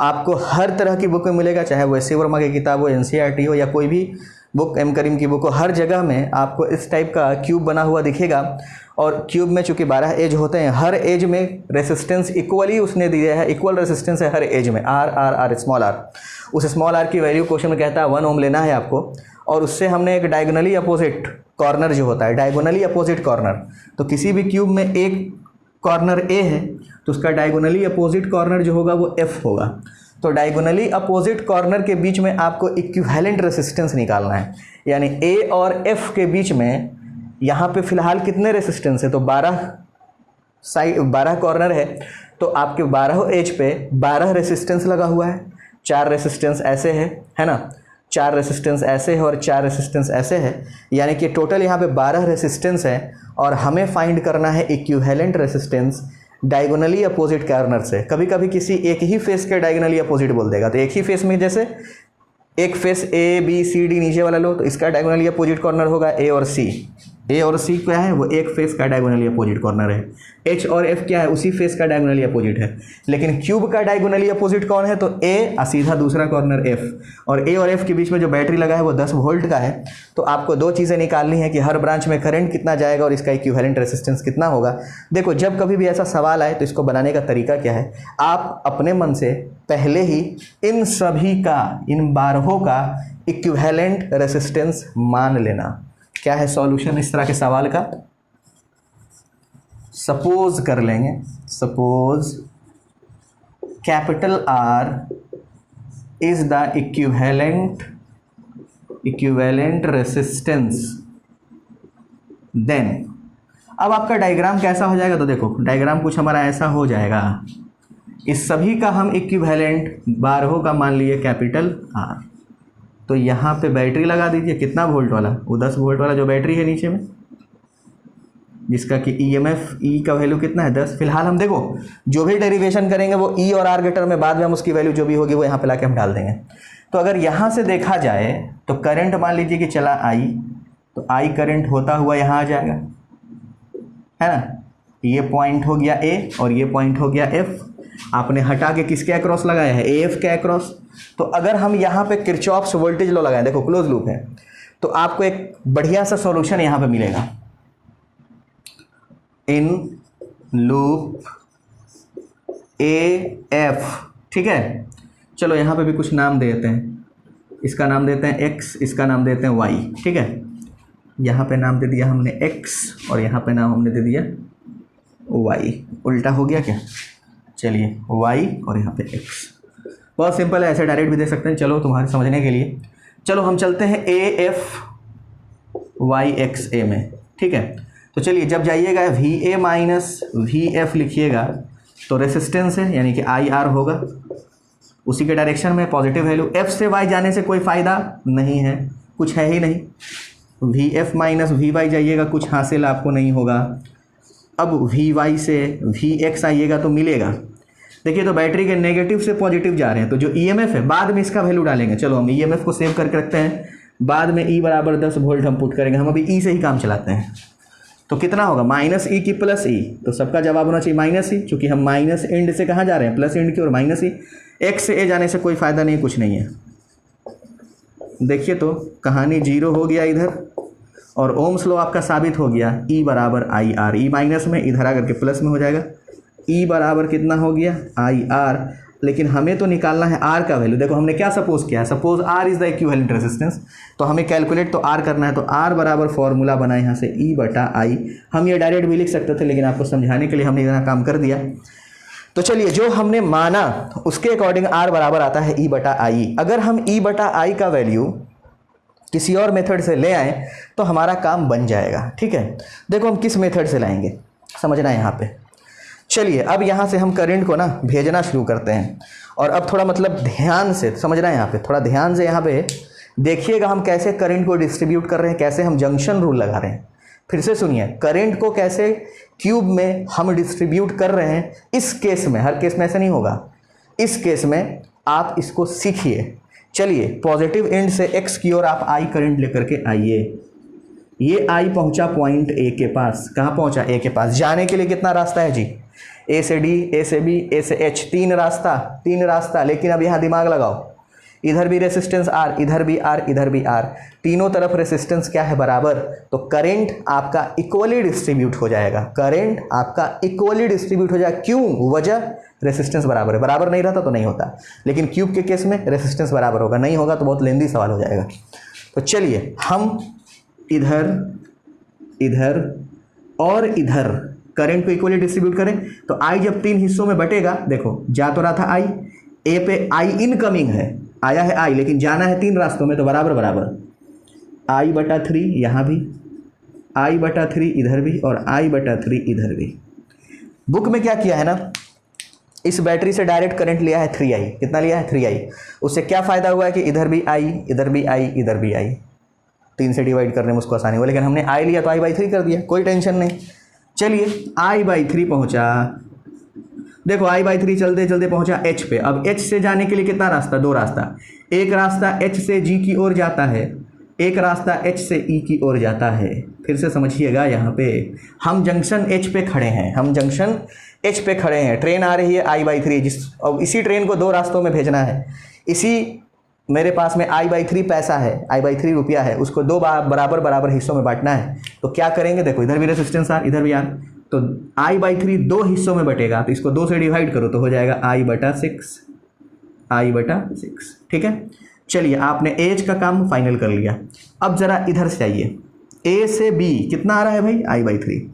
आपको हर तरह की बुक में मिलेगा, चाहे वो SC वर्मा की किताब हो, NCERT हो, या कोई भी बुक, एम करीम की बुक हो, हर जगह में आपको इस टाइप का क्यूब बना हुआ दिखेगा। और क्यूब में चूंकि 12 एज होते हैं, हर एज में रेसिस्टेंस इक्वली उसने दिया है, इक्वल रेसिस्टेंस है हर एज में, R R R small R. उस स्मॉल आर की वैल्यू क्वेश्चन में कहता है 1 ओम लेना है आपको, और उससे हमने एक डायगोनली अपोजिट कॉर्नर जो होता है, डायगोनली अपोजिट कॉर्नर, तो किसी भी क्यूब में एक कॉर्नर ए है तो उसका डायगोनली अपोजिट कॉर्नर जो होगा वो एफ होगा। तो डायगोनली अपोजिट कॉर्नर के बीच में आपको इक्विवेलेंट रेसिस्टेंस निकालना है, यानी ए और एफ के बीच में यहाँ पे फिलहाल कितने रेसिस्टेंस है, तो 12 साइड 12 कॉर्नर है, तो आपके 12 एज पे 12 रेसिस्टेंस लगा हुआ है, 4 रेसिस्टेंस ऐसे है ना, 4 रेसिस्टेंस ऐसे है और 4 रेसिस्टेंस ऐसे है, यानी कि टोटल यहाँ पे 12 रेसिस्टेंस है। और हमें फाइंड करना है equivalent resistance diagonally opposite corner से। कभी कभी किसी एक ही फेस के डायगोनली अपोजिट बोल देगा, तो एक ही फेस में जैसे एक face A B C D नीचे वाला लो, तो इसका डायगोनली अपोजिट कॉर्नर होगा ए और सी। ए और सी क्या है, वो एक फेस का डायगोनली अपोजिट कॉर्नर है। एच और एफ क्या है, उसी फेस का डायगोनली अपोजिट है। लेकिन क्यूब का डायगोनली अपोजिट कौन है, तो ए सीधा दूसरा कॉर्नर एफ, और ए और एफ के बीच में जो बैटरी लगा है वो 10 वोल्ट का है। तो आपको दो चीज़ें निकालनी है कि हर ब्रांच में करंट कितना जाएगा और इसका इक्विवेलेंट रेसिस्टेंस कितना होगा। देखो, जब कभी भी ऐसा सवाल आए तो इसको बनाने का तरीका क्या है, आप अपने मन से पहले ही इन सभी का, इन 12 का इक्विवेलेंट रेसिस्टेंस मान लेना। क्या है सॉल्यूशन इस तरह के सवाल का, सपोज कर लेंगे, suppose capital R is the equivalent resistance, then अब आपका डायग्राम कैसा हो जाएगा, तो देखो डायग्राम कुछ हमारा ऐसा हो जाएगा। इस सभी का हम इक्विवेलेंट 12 का मान लिए कैपिटल आर, तो यहाँ पे बैटरी लगा दीजिए, कितना वोल्ट वाला, वो 10 वोल्ट वाला जो बैटरी है नीचे में, जिसका कि ईएमएफ ई का वैल्यू कितना है 10। फिलहाल हम देखो जो भी डेरिवेशन करेंगे वो ई और आर के टर्म में, बाद में हम उसकी वैल्यू जो भी होगी वो यहाँ पे लाके हम डाल देंगे। तो अगर यहाँ से देखा जाए तो करंट मान लीजिए कि चला आई, तो आई करंट होता हुआ यहाँ आ जाएगा, है ना। ये पॉइंट हो गया ए और ये पॉइंट हो गया एफ, आपने हटा के किसके अक्रॉस लगाया है, ए एफ के अक्रॉस। तो अगर हम यहाँ पे किरचॉफ्स वोल्टेज लॉ लगाएं, देखो क्लोज लूप है, तो आपको एक बढ़िया सा सॉल्यूशन यहाँ पे मिलेगा। इन लूप ए एफ, ठीक है। चलो यहाँ पे भी कुछ नाम दे देते हैं, इसका नाम देते हैं एक्स, इसका नाम देते हैं वाई, ठीक है। यहाँ पे नाम दे दिया हमने एक्स और यहाँ पे नाम हमने दे दिया वाई, उल्टा हो गया क्या, चलिए वाई और यहाँ पे एक्स। बहुत सिंपल है, ऐसे डायरेक्ट भी दे सकते हैं, चलो तुम्हारे समझने के लिए। चलो हम चलते हैं ए एफ वाई एक्स ए में, ठीक है। तो चलिए जब जाइएगा we A minus V F लिखिएगा तो रेसिस्टेंस है, यानी कि आई आर होगा, उसी के डायरेक्शन में पॉजिटिव वैल्यू। एफ से वाई जाने से कोई फ़ायदा नहीं है, कुछ है ही नहीं। V F minus V Y जाइएगा, कुछ हासिल आपको नहीं होगा। अब वी वाई से वी एक्स आइएगा तो मिलेगा। देखिए तो बैटरी के नेगेटिव से पॉजिटिव जा रहे हैं, तो जो ईएमएफ है बाद में इसका वैल्यू डालेंगे। चलो हम ईएमएफ को सेव करके रखते हैं, बाद में ई बराबर 10 वोल्ट हम पुट करेंगे। हम अभी ई से ही काम चलाते हैं, तो कितना होगा माइनस ई की प्लस ई, तो सबका जवाब होना चाहिए माइनस ई, चूँकि हम माइनस एंड से कहाँ जा रहे हैं, प्लस एंड की और माइनस ई। एक्स से ए जाने से कोई फ़ायदा नहीं, कुछ नहीं है। देखिए तो कहानी जीरो हो गया इधर, और ओम्स लॉ आपका साबित हो गया, ई बराबर आई आर। ई माइनस में इधर आकर के प्लस में हो जाएगा, ई बराबर कितना हो गया आई आर। लेकिन हमें तो निकालना है आर का वैल्यू। देखो हमने क्या सपोज किया है, suppose R is the equivalent resistance, तो हमें कैलकुलेट तो आर करना है। तो आर बराबर फॉर्मूला बना यहाँ से ई बटा आई। हम ये डायरेक्ट भी लिख सकते थे, लेकिन आपको समझाने के लिए हमने इतना काम कर दिया। तो चलिए जो हमने माना उसके अकॉर्डिंग आर बराबर आता है ई बटा आई। अगर हम ई बटा आई का वैल्यू किसी और मेथड से ले आए तो हमारा काम बन जाएगा, ठीक है। देखो हम किस मेथड से लाएंगे, समझना है यहाँ पे। चलिए अब यहाँ से हम करंट को ना भेजना शुरू करते हैं, और अब थोड़ा मतलब ध्यान से समझना है यहाँ पे, थोड़ा ध्यान से यहाँ पे देखिएगा हम कैसे करंट को डिस्ट्रीब्यूट कर रहे हैं, कैसे हम जंक्शन रूल लगा रहे हैं। फिर से सुनिए, करंट को कैसे क्यूब में हम डिस्ट्रीब्यूट कर रहे हैं। इस केस में, हर केस में ऐसा नहीं होगा, इस केस में आप इसको सीखिए। चलिए पॉजिटिव एंड से एक्स की ओर आप आई करंट लेकर के आइए। ये आई पहुंचा पॉइंट ए के पास। कहाँ पहुंचा, ए के पास। जाने के लिए कितना रास्ता है जी, ए से डी, ए से बी, ए से एच, तीन रास्ता। लेकिन अब यहाँ दिमाग लगाओ, इधर भी रेसिस्टेंस आर, इधर भी आर, इधर भी आर, तीनों तरफ रेसिस्टेंस क्या है, बराबर। तो करंट आपका इक्वली डिस्ट्रीब्यूट हो जाएगा, करंट आपका इक्वली डिस्ट्रीब्यूट हो जाएगा। क्यों? वजह रेसिस्टेंस बराबर है, बराबर नहीं रहता तो नहीं होता, लेकिन क्यूब के केस में रेसिस्टेंस बराबर होगा, नहीं होगा तो बहुत लेंदी सवाल हो जाएगा। तो चलिए हम इधर, इधर और इधर करंट को इक्वली डिस्ट्रीब्यूट करें तो आई जब 3 हिस्सों में बटेगा, देखो जा तो रहा था आई, ए पे आई इनकमिंग है, आया है आई, लेकिन जाना है 3 रास्तों में, तो बराबर बराबर I/3 यहाँ भी, I/3 इधर भी और I/3 इधर भी। बुक में क्या किया है ना, इस बैटरी से डायरेक्ट करंट लिया है 3I, कितना लिया है 3I। उससे क्या फ़ायदा हुआ है कि इधर भी I, इधर भी I, इधर भी I, 3 से डिवाइड करने में उसको आसानी हुआ, लेकिन हमने I लिया तो I/3 कर दिया, कोई टेंशन नहीं। चलिए I/3 पहुंचा, देखो I/3 चलते चलते पहुंचा H पे। अब H से जाने के लिए कितना रास्ता, 2 रास्ता, एक रास्ता H से G की ओर जाता है, एक रास्ता H से E की ओर जाता है। फिर से समझिएगा, यहाँ पे हम जंक्शन H पे खड़े हैं, हम जंक्शन H पे खड़े हैं, ट्रेन आ रही है I/3, और इसी ट्रेन को 2 रास्तों में भेजना है। इसी मेरे पास में I/3 पैसा है, I/3 रुपया है, उसको 2 बराबर बराबर हिस्सों में बांटना है। तो क्या करेंगे, देखो इधर भी रेसिस्टेंस आर, इधर भी आर, तो I/3 2 हिस्सों में बटेगा, तो इसको 2 से डिवाइड करो तो हो जाएगा I/6, I/6। ठीक है, चलिए आपने एज का काम फाइनल कर लिया। अब जरा इधर से आइए, ए से बी कितना आ रहा है भाई, I/3,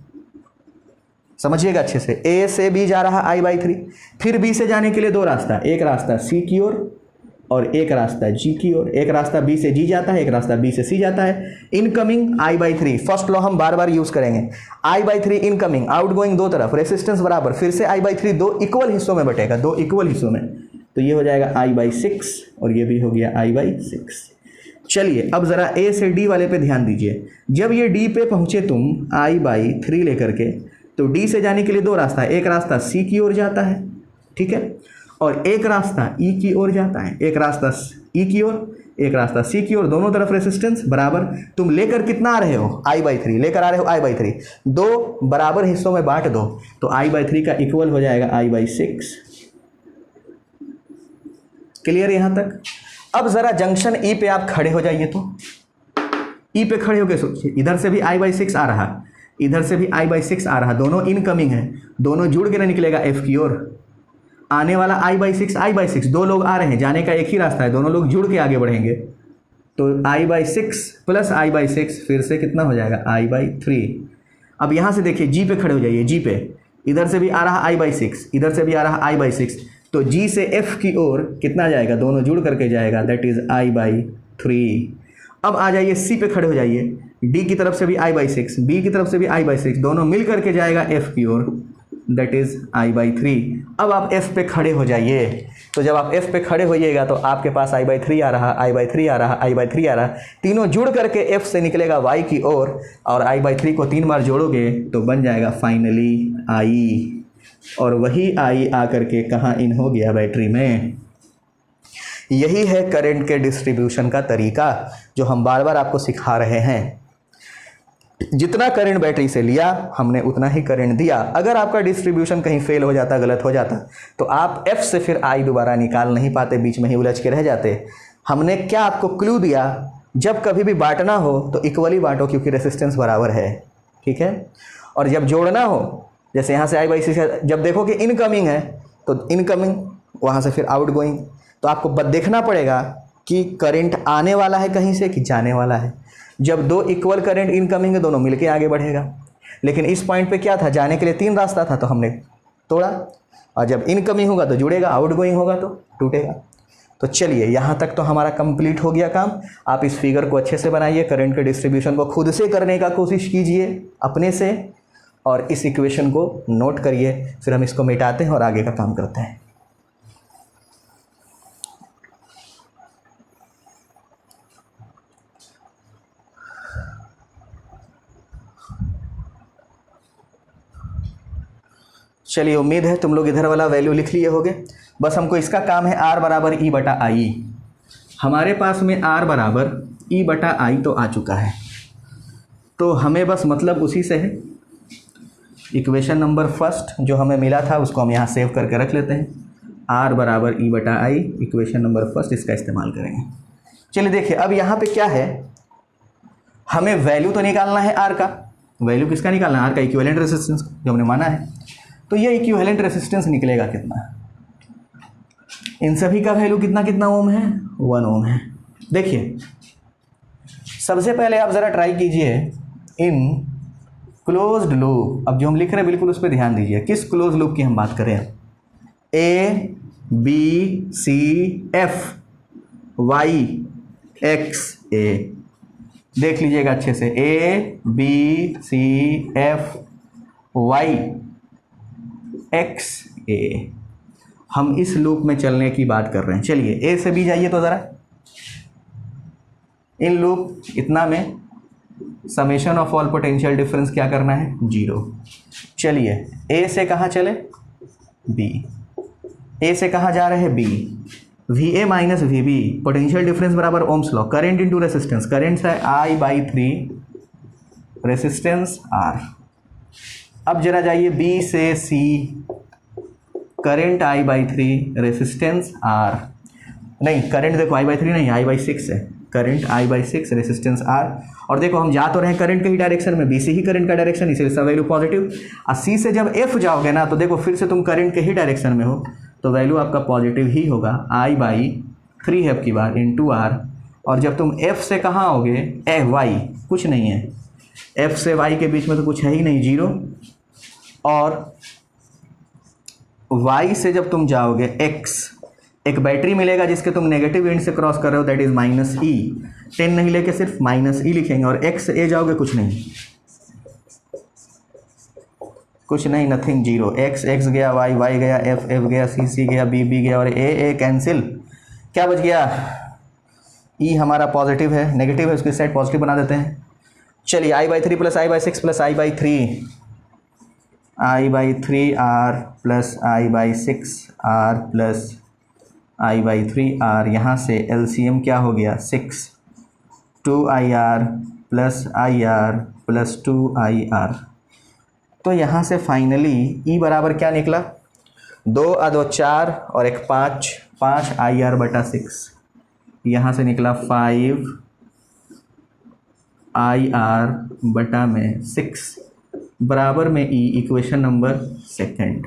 समझिएगा अच्छे से, ए से बी जा रहा I/3, फिर बी से जाने के लिए 2 रास्ता, एक रास्ता सी की ओर और एक रास्ता जी की ओर, एक रास्ता बी से जी जाता है, एक रास्ता बी से सी जाता है। इनकमिंग I/3, फर्स्ट लॉ हम बार बार यूज करेंगे, I/3 इनकमिंग, आउटगोइंग दो तरफ, रेसिस्टेंस बराबर, फिर से I/3 2 इक्वल हिस्सों में बटेगा, 2 इक्वल हिस्सों में, तो ये हो जाएगा I/6 और ये भी हो गया I/6। चलिए अब जरा ए से डी वाले पे ध्यान दीजिए, जब ये डी पे पहुंचे तुम I/3 लेकर के, तो डी से जाने के लिए 2 रास्ता, एक रास्ता सी की ओर जाता है, ठीक है, और एक रास्ता ई की ओर जाता है, एक रास्ता ई की ओर, एक रास्ता सी की ओर, दोनों तरफ रेसिस्टेंस बराबर। तुम लेकर कितना आ रहे हो, I/3 लेकर आ रहे हो, I/3 2 बराबर हिस्सों में बांट दो, तो I/3 का इक्वल हो जाएगा I/6। क्लियर यहां तक? अब जरा जंक्शन ई पे आप खड़े हो जाइए, तो ई पे खड़े होकर सोचिए, इधर से भी I/6 आ रहा, इधर से भी I/6 आ रहा, दोनों इनकमिंग है, दोनों जुड़ के ना निकलेगा एफ की ओर, आने वाला I/6 2 लोग आ रहे हैं, जाने का एक ही रास्ता है, दोनों लोग जुड़ के आगे बढ़ेंगे, तो I/6 प्लस I/6 फिर से कितना हो जाएगा, I/3। अब यहाँ से देखिए जी पे खड़े हो जाइए, जी पे इधर से भी आ रहा I/6, इधर से भी आ रहा I/6, तो जी से एफ की ओर कितना जाएगा, दोनों जुड़ करके जाएगा, दैट इज I/3। अब आ जाइए सी पे खड़े हो जाइए, डी की तरफ से भी I/6, बी की तरफ से भी I/6, दोनों मिल करके जाएगा एफ की ओर, दैट इज I/3। अब आप F पे खड़े हो जाइए, तो जब आप F पे खड़े होइएगा तो आपके पास I/3 आ रहा, I/3 आ रहा, I/3 आ रहा, तीनों जुड़ करके F से निकलेगा Y की ओर, और I/3 को 3 बार जोड़ोगे तो बन जाएगा फाइनली I, और वही I आकर के कहाँ इन हो गया, बैटरी में। यही है करंट के डिस्ट्रीब्यूशन का तरीका जो हम बार बार आपको सिखा रहे हैं। जितना करंट बैटरी से लिया हमने उतना ही करंट दिया। अगर आपका डिस्ट्रीब्यूशन कहीं फेल हो जाता, गलत हो जाता, तो आप F से फिर I दोबारा निकाल नहीं पाते, बीच में ही उलझ के रह जाते। हमने क्या आपको क्लू दिया, जब कभी भी बांटना हो तो इक्वली बांटो, क्योंकि रेसिस्टेंस बराबर है, ठीक है। और जब जोड़ना हो, जैसे यहाँ से I/6 जब देखो कि इनकमिंग है तो इनकमिंग, वहाँ से फिर आउटगोइंग, तो आपको देखना पड़ेगा कि करंट आने वाला है कहीं से कि जाने वाला है। जब 2 इक्वल करंट इनकमिंग है, दोनों मिलके आगे बढ़ेगा, लेकिन इस पॉइंट पे क्या था, जाने के लिए 3 रास्ता था तो हमने तोड़ा, और जब इनकमिंग होगा तो जुड़ेगा, आउटगोइंग होगा तो टूटेगा। तो चलिए यहाँ तक तो हमारा कंप्लीट हो गया काम। आप इस फिगर को अच्छे से बनाइए, करंट के डिस्ट्रीब्यूशन को खुद से करने का कोशिश कीजिए अपने से, और इस इक्वेशन को नोट करिए, फिर हम इसको मिटाते हैं और आगे का काम करते हैं। चलिए उम्मीद है तुम लोग इधर वाला वैल्यू लिख लिए होगे। बस हमको इसका काम है R बराबर E/I। हमारे पास में R बराबर E/I तो आ चुका है, तो हमें बस मतलब उसी से है। इक्वेशन नंबर फर्स्ट जो हमें मिला था उसको हम यहाँ सेव करके रख लेते हैं। R बराबर E बटा I, इक्वेशन नंबर फर्स्ट इसका इस्तेमाल करेंगे। चलिए देखिए, अब यहाँ पे क्या है, हमें वैल्यू तो निकालना है R का। वैल्यू किसका निकालना है? R का इक्विवेलेंट रेजिस्टेंस जो हमने माना है। तो ये इक्विवेलेंट रेजिस्टेंस निकलेगा कितना? इन सभी का वैल्यू कितना कितना ओम है? 1 ओम है। देखिए सबसे पहले आप ज़रा ट्राई कीजिए इन क्लोज्ड लूप। अब जो हम लिख रहे हैं बिल्कुल उस पर ध्यान दीजिए। किस क्लोज लूप की हम बात करें? A B C F Y X A। देख लीजिएगा अच्छे से, A B C F Y X A। हम इस लूप में चलने की बात कर रहे हैं। चलिए A से B जाइए तो ज़रा। इन लूप इतना में summation of all potential difference क्या करना है? 0। चलिए A से कहाँ चले? B। A से कहाँ जा रहे हैं? B। VA minus VB, potential difference बराबर Ohm's law. Current into resistance, current है I/3, रेसिस्टेंस R। अब जरा जाइए B से C, current I/3, resistance R। नहीं, करंट देखो I/3 नहीं, I/6 है। Current I/6, resistance R। और देखो हम जा तो रहे हैं करंट के ही डायरेक्शन में, BC ही करंट का डायरेक्शन, इसीलिए सब वैल्यू पॉजिटिव। और C से जब F जाओगे ना तो देखो फिर से तुम करंट के ही डायरेक्शन में हो, तो वैल्यू आपका पॉजिटिव ही होगा, I/3 है की बार इंटू R। और जब तुम F से कहाँ आओगे? Y कुछ नहीं है, F से Y के बीच में तो कुछ है ही नहीं, 0। और Y से जब तुम जाओगे X, एक बैटरी मिलेगा जिसके तुम नेगेटिव एंड से क्रॉस कर रहे हो, दैट इज -E। 10 नहीं लेके सिर्फ -E लिखेंगे। और X से A जाओगे, कुछ नहीं, कुछ नहीं, नथिंग, 0। X गया, Y गया, F गया, C गया, B गया और A कैंसिल। क्या बच गया? E हमारा पॉजिटिव है, नेगेटिव है उसकी साइड पॉजिटिव बना देते हैं। चलिए I/3 plus I/6 plus I/3 R plus I/6R plus I/3R। यहाँ से LCM क्या हो गया? 6, 2IR plus IR plus 2IR। तो यहाँ से फाइनली E बराबर क्या निकला? 2 और 2 4 और 1 5, 5 IR बटा 6। यहाँ से निकला 5 IR बटा में 6 बराबर में E, इक्वेशन नंबर सेकंड।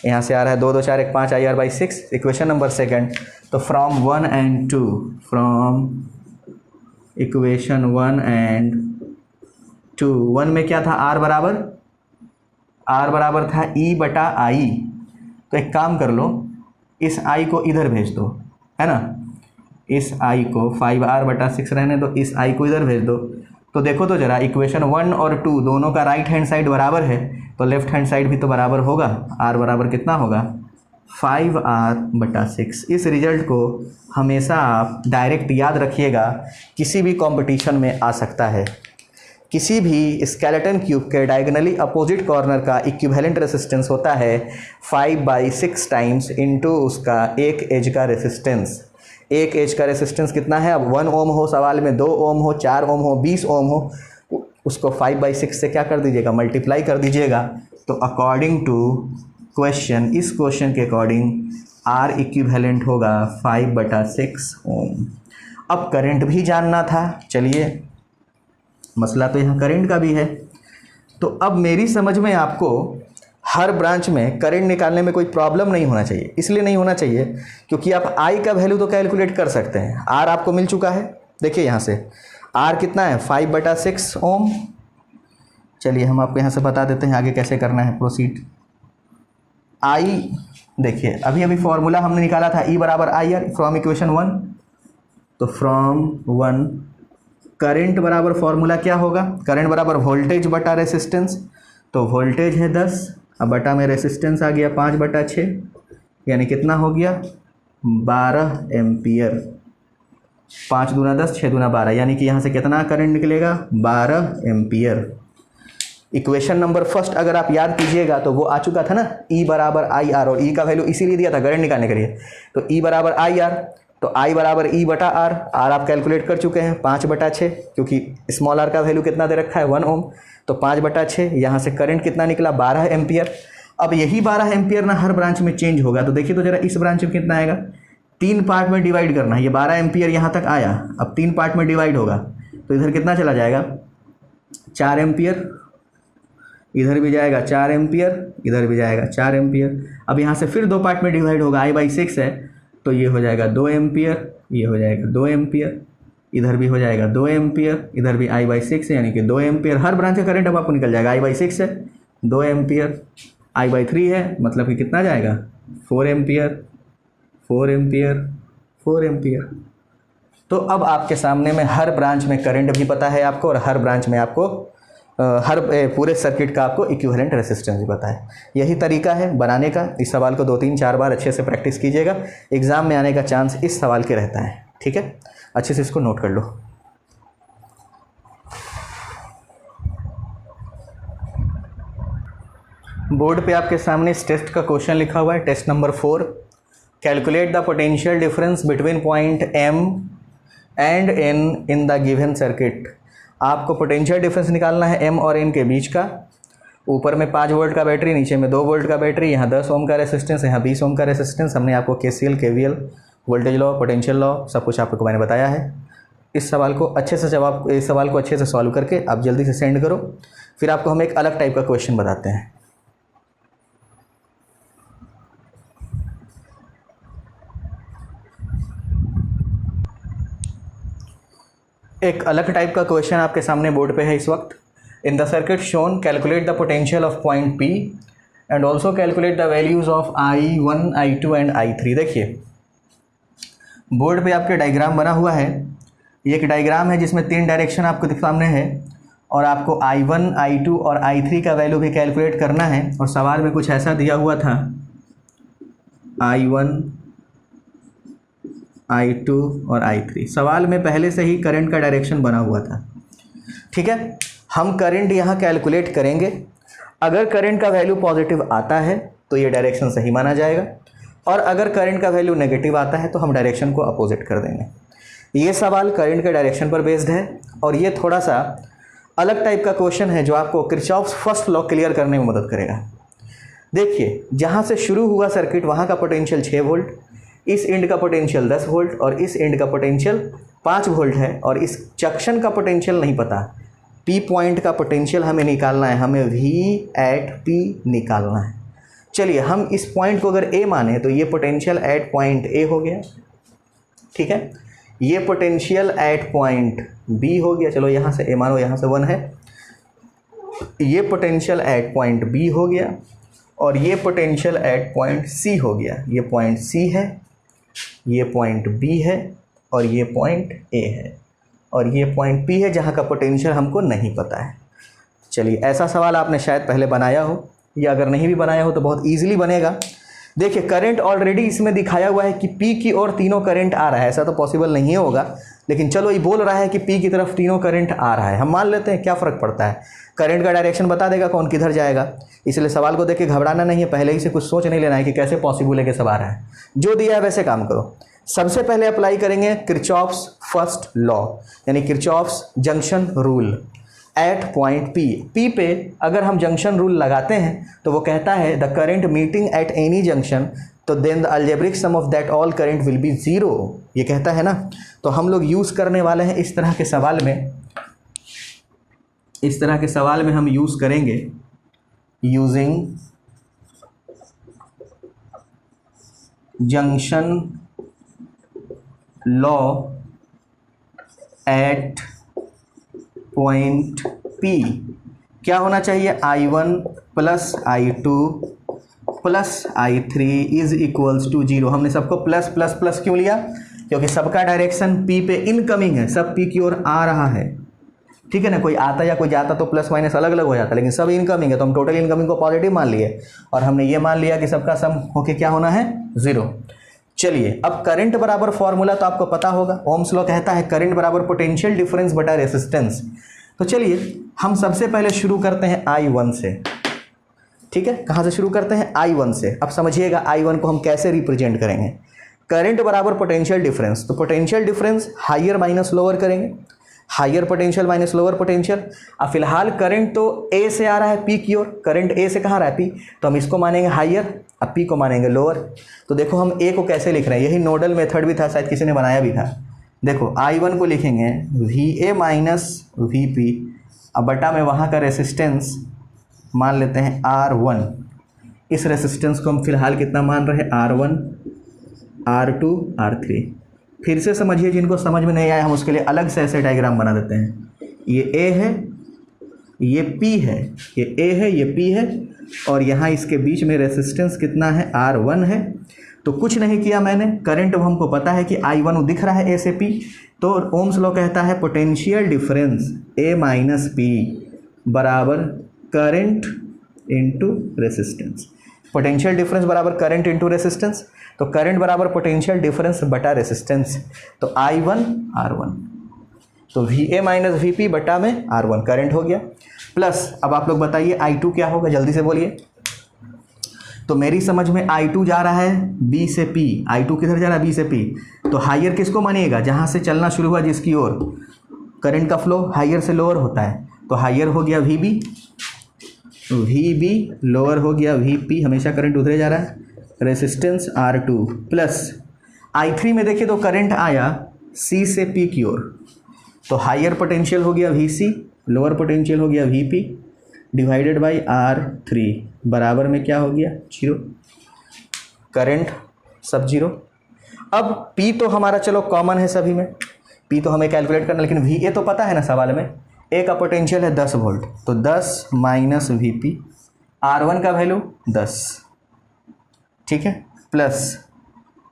यहाँ से आ रहा है 2 2 4 1 5 IR/6, इक्वेशन नंबर सेकंड। तो from 1 and 2, from equation 1 and 2, 1 में क्या था? R बराबर था E बटा I। तो एक काम कर लो, इस I को इधर भेज दो, है ना। इस I को 5R बटा 6 रहने दो, इस I को इधर भेज दो। तो देखो तो जरा, इक्वेशन 1 और 2 दोनों का राइट हैंड साइड बराबर है, तो लेफ्ट हैंड साइड भी तो बराबर होगा। R बराबर कितना होगा? 5R बटा 6। इस रिजल्ट को हमेशा आप डायरेक्ट याद रखिएगा, किसी भी कंपटीशन में आ सकता है। किसी भी स्केलेटन क्यूब के डायगोनली अपोजिट कॉर्नर का इक्विवेलेंट रेसिस्टेंस होता है 5/6 टाइम्स इंटू उसका एक एज का रेसिस्टेंस। एक एज का रेसिस्टेंस कितना है? अब 1 ओम हो सवाल में, 2 ओम हो, 4 ओम हो, 20 ओम हो, उसको 5/6 से क्या कर दीजिएगा? मल्टीप्लाई कर दीजिएगा। तो अकॉर्डिंग टू क्वेश्चन, इस क्वेश्चन के अकॉर्डिंग R इक्विवेलेंट होगा 5/6 ओम। अब करंट भी जानना था। चलिए, मसला तो यहाँ करंट का भी है। तो अब मेरी समझ में आपको हर ब्रांच में करंट निकालने में कोई प्रॉब्लम नहीं होना चाहिए। इसलिए नहीं होना चाहिए क्योंकि आप I का वैल्यू तो कैलकुलेट कर सकते हैं। R आपको मिल चुका है, देखिए यहाँ से R कितना है? 5/6 ओम। चलिए हम आपको यहाँ से बता देते हैं आगे कैसे करना है प्रोसीड। I देखिए, अभी फॉर्मूला हमने निकाला था E बराबर IR फ्रॉम इक्वेशन 1। तो फ्रॉम 1 करंट बराबर फॉर्मूला क्या होगा? करंट बराबर वोल्टेज बटा रेसिस्टेंस। तो वोल्टेज है 10, अब बटा में रेसिस्टेंस आ गया 5/6, यानी कितना हो गया? 12 एम्पियर। 5 दूना 10, 6 दूना 12, यानी कि यहाँ से कितना करंट निकलेगा? 12 एम्पियर। इक्वेशन नंबर फर्स्ट अगर आप याद कीजिएगा तो वो आ चुका था ना, E बराबर IR, और E का वैल्यू इसीलिए दिया था करंट निकालने के लिए। तो E बराबर IR, तो I बराबर E बटा R। R आप कैलकुलेट कर चुके हैं 5/6, क्योंकि स्मॉल r का वैल्यू कितना दे रखा है? 1 ओम। तो 5/6, यहाँ से करंट कितना निकला? 12 एम्पियर। अब यही 12 एम्पियर ना हर ब्रांच में चेंज होगा, तो देखिए तो जरा इस ब्रांच में कितना आएगा, 3 पार्ट में डिवाइड करना है। ये 12 एम्पियर यहाँ तक आया, अब 3 पार्ट में डिवाइड होगा तो इधर कितना चला जाएगा, 4 एम्पियर, इधर भी जाएगा 4 एम्पियर, इधर भी जाएगा 4 एम्पियर। अब यहाँ से फिर 2 पार्ट में डिवाइड होगा, I/6 है तो ये हो जाएगा 2 एम्पियर, ये हो जाएगा 2 एम्पियर, इधर भी हो जाएगा 2 एम्पियर, इधर भी I/6 है यानी कि 2 एम्पियर। हर ब्रांच का करंट अब आपको निकल जाएगा, I/6 है 2 एम्पियर, I/3 है मतलब कि कितना जाएगा 4 एम्पियर, 4 एम्पियर, 4 एम्पियर। तो अब आपके सामने में हर ब्रांच में करंट भी पता है आपको और हर ब्रांच में आपको हर पूरे सर्किट का आपको इक्विवेलेंट रेसिस्टेंस भी पता है। यही तरीका है बनाने का। इस सवाल को 2-3-4 बार अच्छे से प्रैक्टिस कीजिएगा, एग्ज़ाम में आने का चांस इस सवाल के रहता है। ठीक है, अच्छे से इसको नोट कर लो। बोर्ड पे आपके सामने इस टेस्ट का क्वेश्चन लिखा हुआ है, test number 4। Calculate the potential difference between point M and N in the given circuit. आपको पोटेंशियल डिफरेंस निकालना है M और N के बीच का। ऊपर में 5 वोल्ट का बैटरी, नीचे में 2 वोल्ट का बैटरी, यहाँ 10 ओम का रेसिस्टेंस, यहाँ 20 ओम का रेसिस्टेंस। हमने आपको KCL, KVL, voltage law, potential law सब कुछ आपको मैंने बताया है। इस सवाल को अच्छे से सॉल्व करके आप जल्दी से सेंड करो, फिर आपको हम एक अलग टाइप का क्वेश्चन बताते हैं। एक अलग टाइप का क्वेश्चन आपके सामने बोर्ड पे है इस वक्त। In the circuit shown calculate the potential of point P and also calculate the values of I1, I2 and I3। देखिए बोर्ड पे आपके डायग्राम बना हुआ है। ये एक डायग्राम है जिसमें 3 डायरेक्शन आपको सामने है और आपको I1, I2 और I3 का वैल्यू भी कैलकुलेट करना है। और सवाल में कुछ ऐसा दिया हुआ था, I1, I2 और I3। सवाल में पहले से ही करंट का डायरेक्शन बना हुआ था। ठीक है, हम करंट यहाँ कैलकुलेट करेंगे। अगर करंट का वैल्यू पॉजिटिव आता है तो ये डायरेक्शन सही माना जाएगा, और अगर करंट का वैल्यू नेगेटिव आता है तो हम डायरेक्शन को अपोजिट कर देंगे। ये सवाल करंट के डायरेक्शन पर बेस्ड है और ये थोड़ा सा अलग टाइप का क्वेश्चन है जो आपको किरचॉफ्स फर्स्ट लॉ क्लियर करने में मदद करेगा। देखिए जहाँ से शुरू हुआ सर्किट वहाँ का पोटेंशियल 6 वोल्ट, इस एंड का पोटेंशियल 10 वोल्ट और इस एंड का पोटेंशियल 5 वोल्ट है, और इस जंक्शन का पोटेंशियल नहीं पता। P पॉइंट का पोटेंशियल हमें निकालना है, हमें V@P निकालना है। चलिए हम इस पॉइंट को अगर A माने तो ये पोटेंशियल एट पॉइंट A हो गया। ठीक है, ये पोटेंशियल एट पॉइंट B हो गया। चलो यहाँ से A मानो, यहाँ से 1 है। ये पोटेंशियल एट पॉइंट B हो गया और ये पोटेंशियल एट पॉइंट C हो गया। ये पॉइंट C है, ये पॉइंट B है और ये पॉइंट A है, और ये पॉइंट P है जहाँ का पोटेंशियल हमको नहीं पता है। चलिए ऐसा सवाल आपने शायद पहले बनाया हो, या अगर नहीं भी बनाया हो तो बहुत ईजिली बनेगा। देखिए करंट ऑलरेडी इसमें दिखाया हुआ है कि P की ओर तीनों करंट आ रहा है। ऐसा तो पॉसिबल नहीं होगा, लेकिन चलो ये बोल रहा है कि P की तरफ तीनों करंट आ रहा है, हम मान लेते हैं। क्या फ़र्क पड़ता है, करंट का डायरेक्शन बता देगा कौन किधर जाएगा। इसलिए सवाल को देख के घबराना नहीं है, पहले ही से कुछ सोच नहीं लेना है कि कैसे पॉसिबल है कि सब आ रहा है। जो दिया है वैसे काम करो। सबसे पहले अप्लाई करेंगे किरचॉफ्स फर्स्ट लॉ, यानी Kirchhoff's junction rule at point P पे अगर हम जंक्शन रूल लगाते हैं तो वो कहता है the current meeting at any junction, तो then the algebraic sum of that all current will be 0, ये कहता है ना। तो हम लोग यूज़ करने वाले हैं इस तरह के सवाल में, हम यूज़ करेंगे using junction law at point P। क्या होना चाहिए, I1 plus I2 plus I3 is equals to 0। हमने सबको प्लस प्लस प्लस क्यों लिया, क्योंकि सबका डायरेक्शन P पे इनकमिंग है, सब P की ओर आ रहा है। ठीक है ना, कोई आता या कोई जाता तो प्लस माइनस अलग अलग हो जाता, लेकिन सब इनकमिंग है तो हम टोटल इनकमिंग को पॉजिटिव मान लिए, और हमने ये मान लिया कि सबका सम होके क्या होना है 0। चलिए अब करंट बराबर फॉर्मूला तो आपको पता होगा, ओम्स लॉ कहता है करंट बराबर पोटेंशियल डिफरेंस बटा रेसिस्टेंस। तो चलिए हम सबसे पहले शुरू करते हैं I1 से। ठीक है, कहाँ से शुरू करते हैं, I1 से। अब समझिएगा I1 को हम कैसे रिप्रेजेंट करेंगे। करंट बराबर पोटेंशियल डिफरेंस, तो potential difference higher minus lower करेंगे। Higher potential minus lower potential. अब फिलहाल करंट तो ए से आ रहा है पी की ओर, करंट ए से कहाँ आ रहा है पी, तो हम इसको मानेंगे हायर, अब पी को मानेंगे लोअर। तो देखो हम ए को कैसे लिख रहे हैं, यही नोडल मेथड भी था, शायद किसी ने बनाया भी था। देखो I1 को लिखेंगे VA माइनस VP, अब बटा में वहाँ का रेसिस्टेंस मान लेते हैं R1। इस रेसिस्टेंस को हम फिलहाल कितना मान रहे हैं, R1, R2, R3। फिर से समझिए, जिनको समझ में नहीं आया हम उसके लिए अलग से ऐसे डायग्राम बना देते हैं। ये A है, ये P है, ये A है, ये P है, और यहाँ इसके बीच में रेसिस्टेंस कितना है, R1 है। तो कुछ नहीं किया मैंने, करंट हमको पता है कि I1 दिख रहा है A से P, तो ओम्स लॉ कहता है potential difference A minus P बराबर current into resistance. Potential difference बराबर करंट इंटू रेसिस्टेंस, तो करंट बराबर पोटेंशियल डिफरेंस बटा रेसिस्टेंस, तो I1 R1, तो VA माइनस VP बटा में R1 करंट हो गया। प्लस अब आप लोग बताइए I2 क्या होगा, जल्दी से बोलिए। तो मेरी समझ में I2 जा रहा है B से P, I2 किधर जा रहा है, B से P, तो हायर किसको मानिएगा, जहाँ से चलना शुरू हुआ जिसकी ओर करंट का फ्लो हायर से लोअर होता है, तो हायर हो गया VB, VB लोअर हो गया VP, हमेशा करंट उधरे जा रहा है, रेसिस्टेंस R2, प्लस I3 में देखिए तो करंट आया C से P की ओर, तो हायर पोटेंशियल हो गया VC, लोअर पोटेंशियल हो गया VP डिवाइडेड बाई R3 बराबर में क्या हो गया, 0, करंट सब 0। अब P तो हमारा चलो कॉमन है सभी में, P तो हमें कैलकुलेट करना, लेकिन VA तो पता है ना सवाल में, A का पोटेंशियल है 10 वोल्ट, तो 10 माइनस VP, R1 का वैल्यू 10, ठीक है, प्लस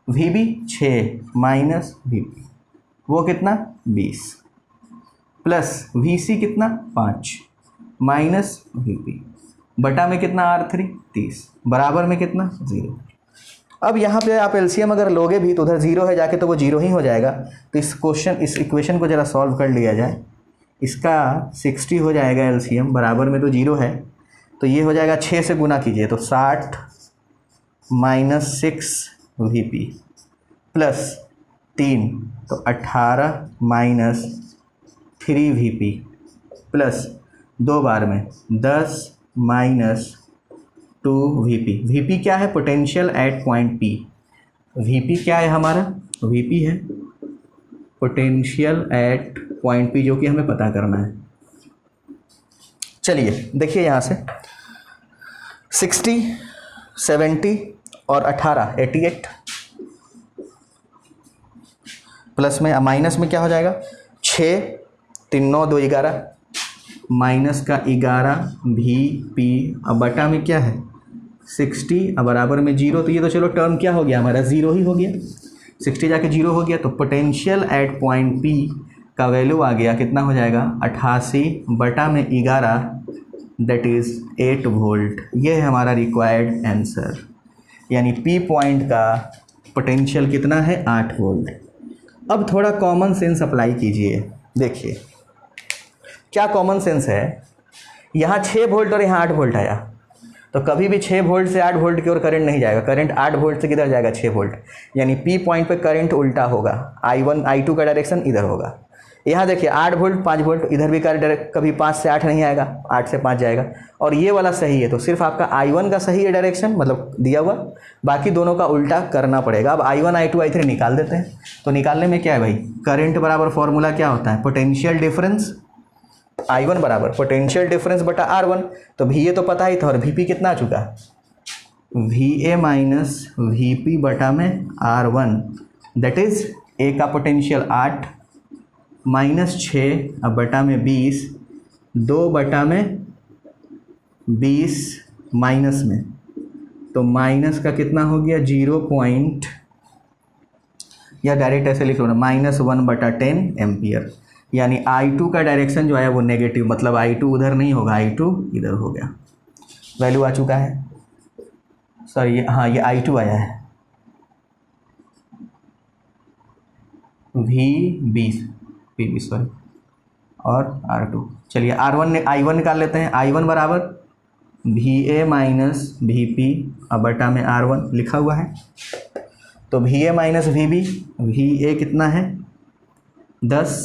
VB 6 माइनस VP, वो कितना 20, प्लस VC कितना 5 माइनस VP बटा में कितना R3 30 बराबर में कितना 0। अब यहाँ पे आप एलसीएम अगर लोगे भी तो उधर 0 है जाके, तो वो 0 ही हो जाएगा। तो इस इक्वेशन को ज़रा सॉल्व कर लिया जाए, इसका 60 हो जाएगा एलसीएम, बराबर में तो 0 है, तो ये हो जाएगा 6 से गुना कीजिए तो 60 माइनस 6 VP प्लस 3 तो 18 माइनस 3 VP प्लस 2 बार में 10 माइनस 2 VP। VP क्या है, potential at point P। VP क्या है हमारा, VP है पोटेंशियल एट पॉइंट P, जो कि हमें पता करना है। चलिए देखिए यहाँ से 60, 70 और 18 88, प्लस में माइनस में क्या हो जाएगा 6, 3 9 2 11, माइनस का 11 VP, अब बटा में क्या है 60, अब बराबर में 0, तो ये तो चलो टर्म क्या हो गया हमारा 0 ही हो गया, 60 जाके 0 हो गया, तो पोटेंशियल एट पॉइंट P का वैल्यू आ गया कितना हो जाएगा 88 बटा में 11, दैट इज़ 8 वोल्ट। ये है हमारा रिक्वायर्ड आंसर, यानी P पॉइंट का पोटेंशियल कितना है 8 वोल्ट। अब थोड़ा कॉमन सेंस अप्लाई कीजिए, देखिए क्या कॉमन सेंस है, यहाँ 6 वोल्ट और यहाँ 8 वोल्ट आया, तो कभी भी 6 वोल्ट से 8 वोल्ट की ओर करंट नहीं जाएगा, करंट 8 वोल्ट से किधर जाएगा 6 वोल्ट, यानी P पॉइंट पे करंट उल्टा होगा, I1 I2 का डायरेक्शन इधर होगा। यहाँ देखिए 8 वोल्ट 5 वोल्ट, इधर भी करंट कभी 5 से 8 नहीं आएगा, 8 से 5 जाएगा, और ये वाला सही है, तो सिर्फ आपका I1 का सही है डायरेक्शन, मतलब दिया हुआ, बाकी दोनों का उल्टा करना पड़ेगा। अब I1 I2 I3 निकाल देते हैं, तो निकालने में क्या है भाई, करंट बराबर फॉर्मूला क्या होता है, पोटेंशियल डिफरेंस, I1 बराबर पोटेंशियल डिफरेंस बटा R1, तो VA तो पता ही था, और VP कितना आ चुका, VA माइनस VP बटा में R1, दैट इज A का पोटेंशियल 8 माइनस 6 अब बटा में 20, 2 बटा में 20 माइनस में, तो माइनस का कितना हो गया 0. या डायरेक्ट ऐसे लिख लो ना, -1/10 एम्पियर, यानी I2 का डायरेक्शन जो है वो नेगेटिव, मतलब I2 उधर नहीं होगा, I2 इधर हो गया। वैल्यू आ चुका है, सॉरी हाँ ये I2 आया है, VB सॉरी और R2। चलिए I1 निकाल लेते हैं, I1 बराबर VA माइनस VP अब बटा में R1 लिखा हुआ है, तो VA माइनस VB, VA कितना है 10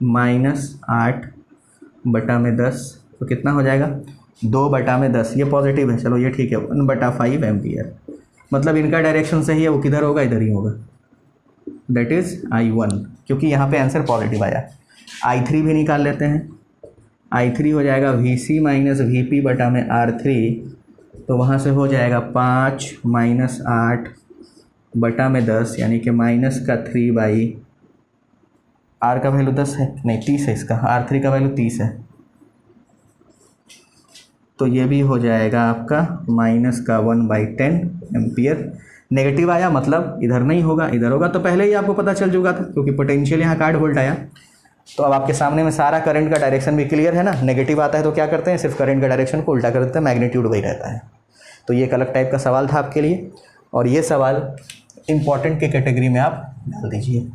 -8/10, तो कितना हो जाएगा 2/10। ये पॉजिटिव है, चलो ये ठीक है, 1/5 एम्पियर। मतलब इनका डायरेक्शन सही है, वो किधर होगा, इधर ही होगा, दैट इज़ I1, क्योंकि यहाँ पे आंसर पॉजिटिव आया। I3 भी निकाल लेते हैं। I3 हो जाएगा VC - VP/R3, तो वहाँ से हो जाएगा 5 - 8/10, यानी कि -3/, R का वैल्यू 10 है, नहीं 30 है इसका, R3 का वैल्यू 30 है, तो ये भी हो जाएगा आपका -1/10 एम्पियर। नेगेटिव आया मतलब इधर नहीं होगा, इधर होगा, तो पहले ही आपको पता चल चुका था, क्योंकि पोटेंशियल यहाँ 60 वोल्ट आया। तो अब आपके सामने में सारा करंट का डायरेक्शन भी क्लियर है ना। नेगेटिव आता है तो क्या करते हैं, सिर्फ करंट का डायरेक्शन को उल्टा कर देते हैं, मैग्नीट्यूड वही रहता है। तो ये एक अलग टाइप का सवाल था आपके लिए, और ये सवाल इम्पॉर्टेंट के कैटेगरी में आप डाल दीजिए।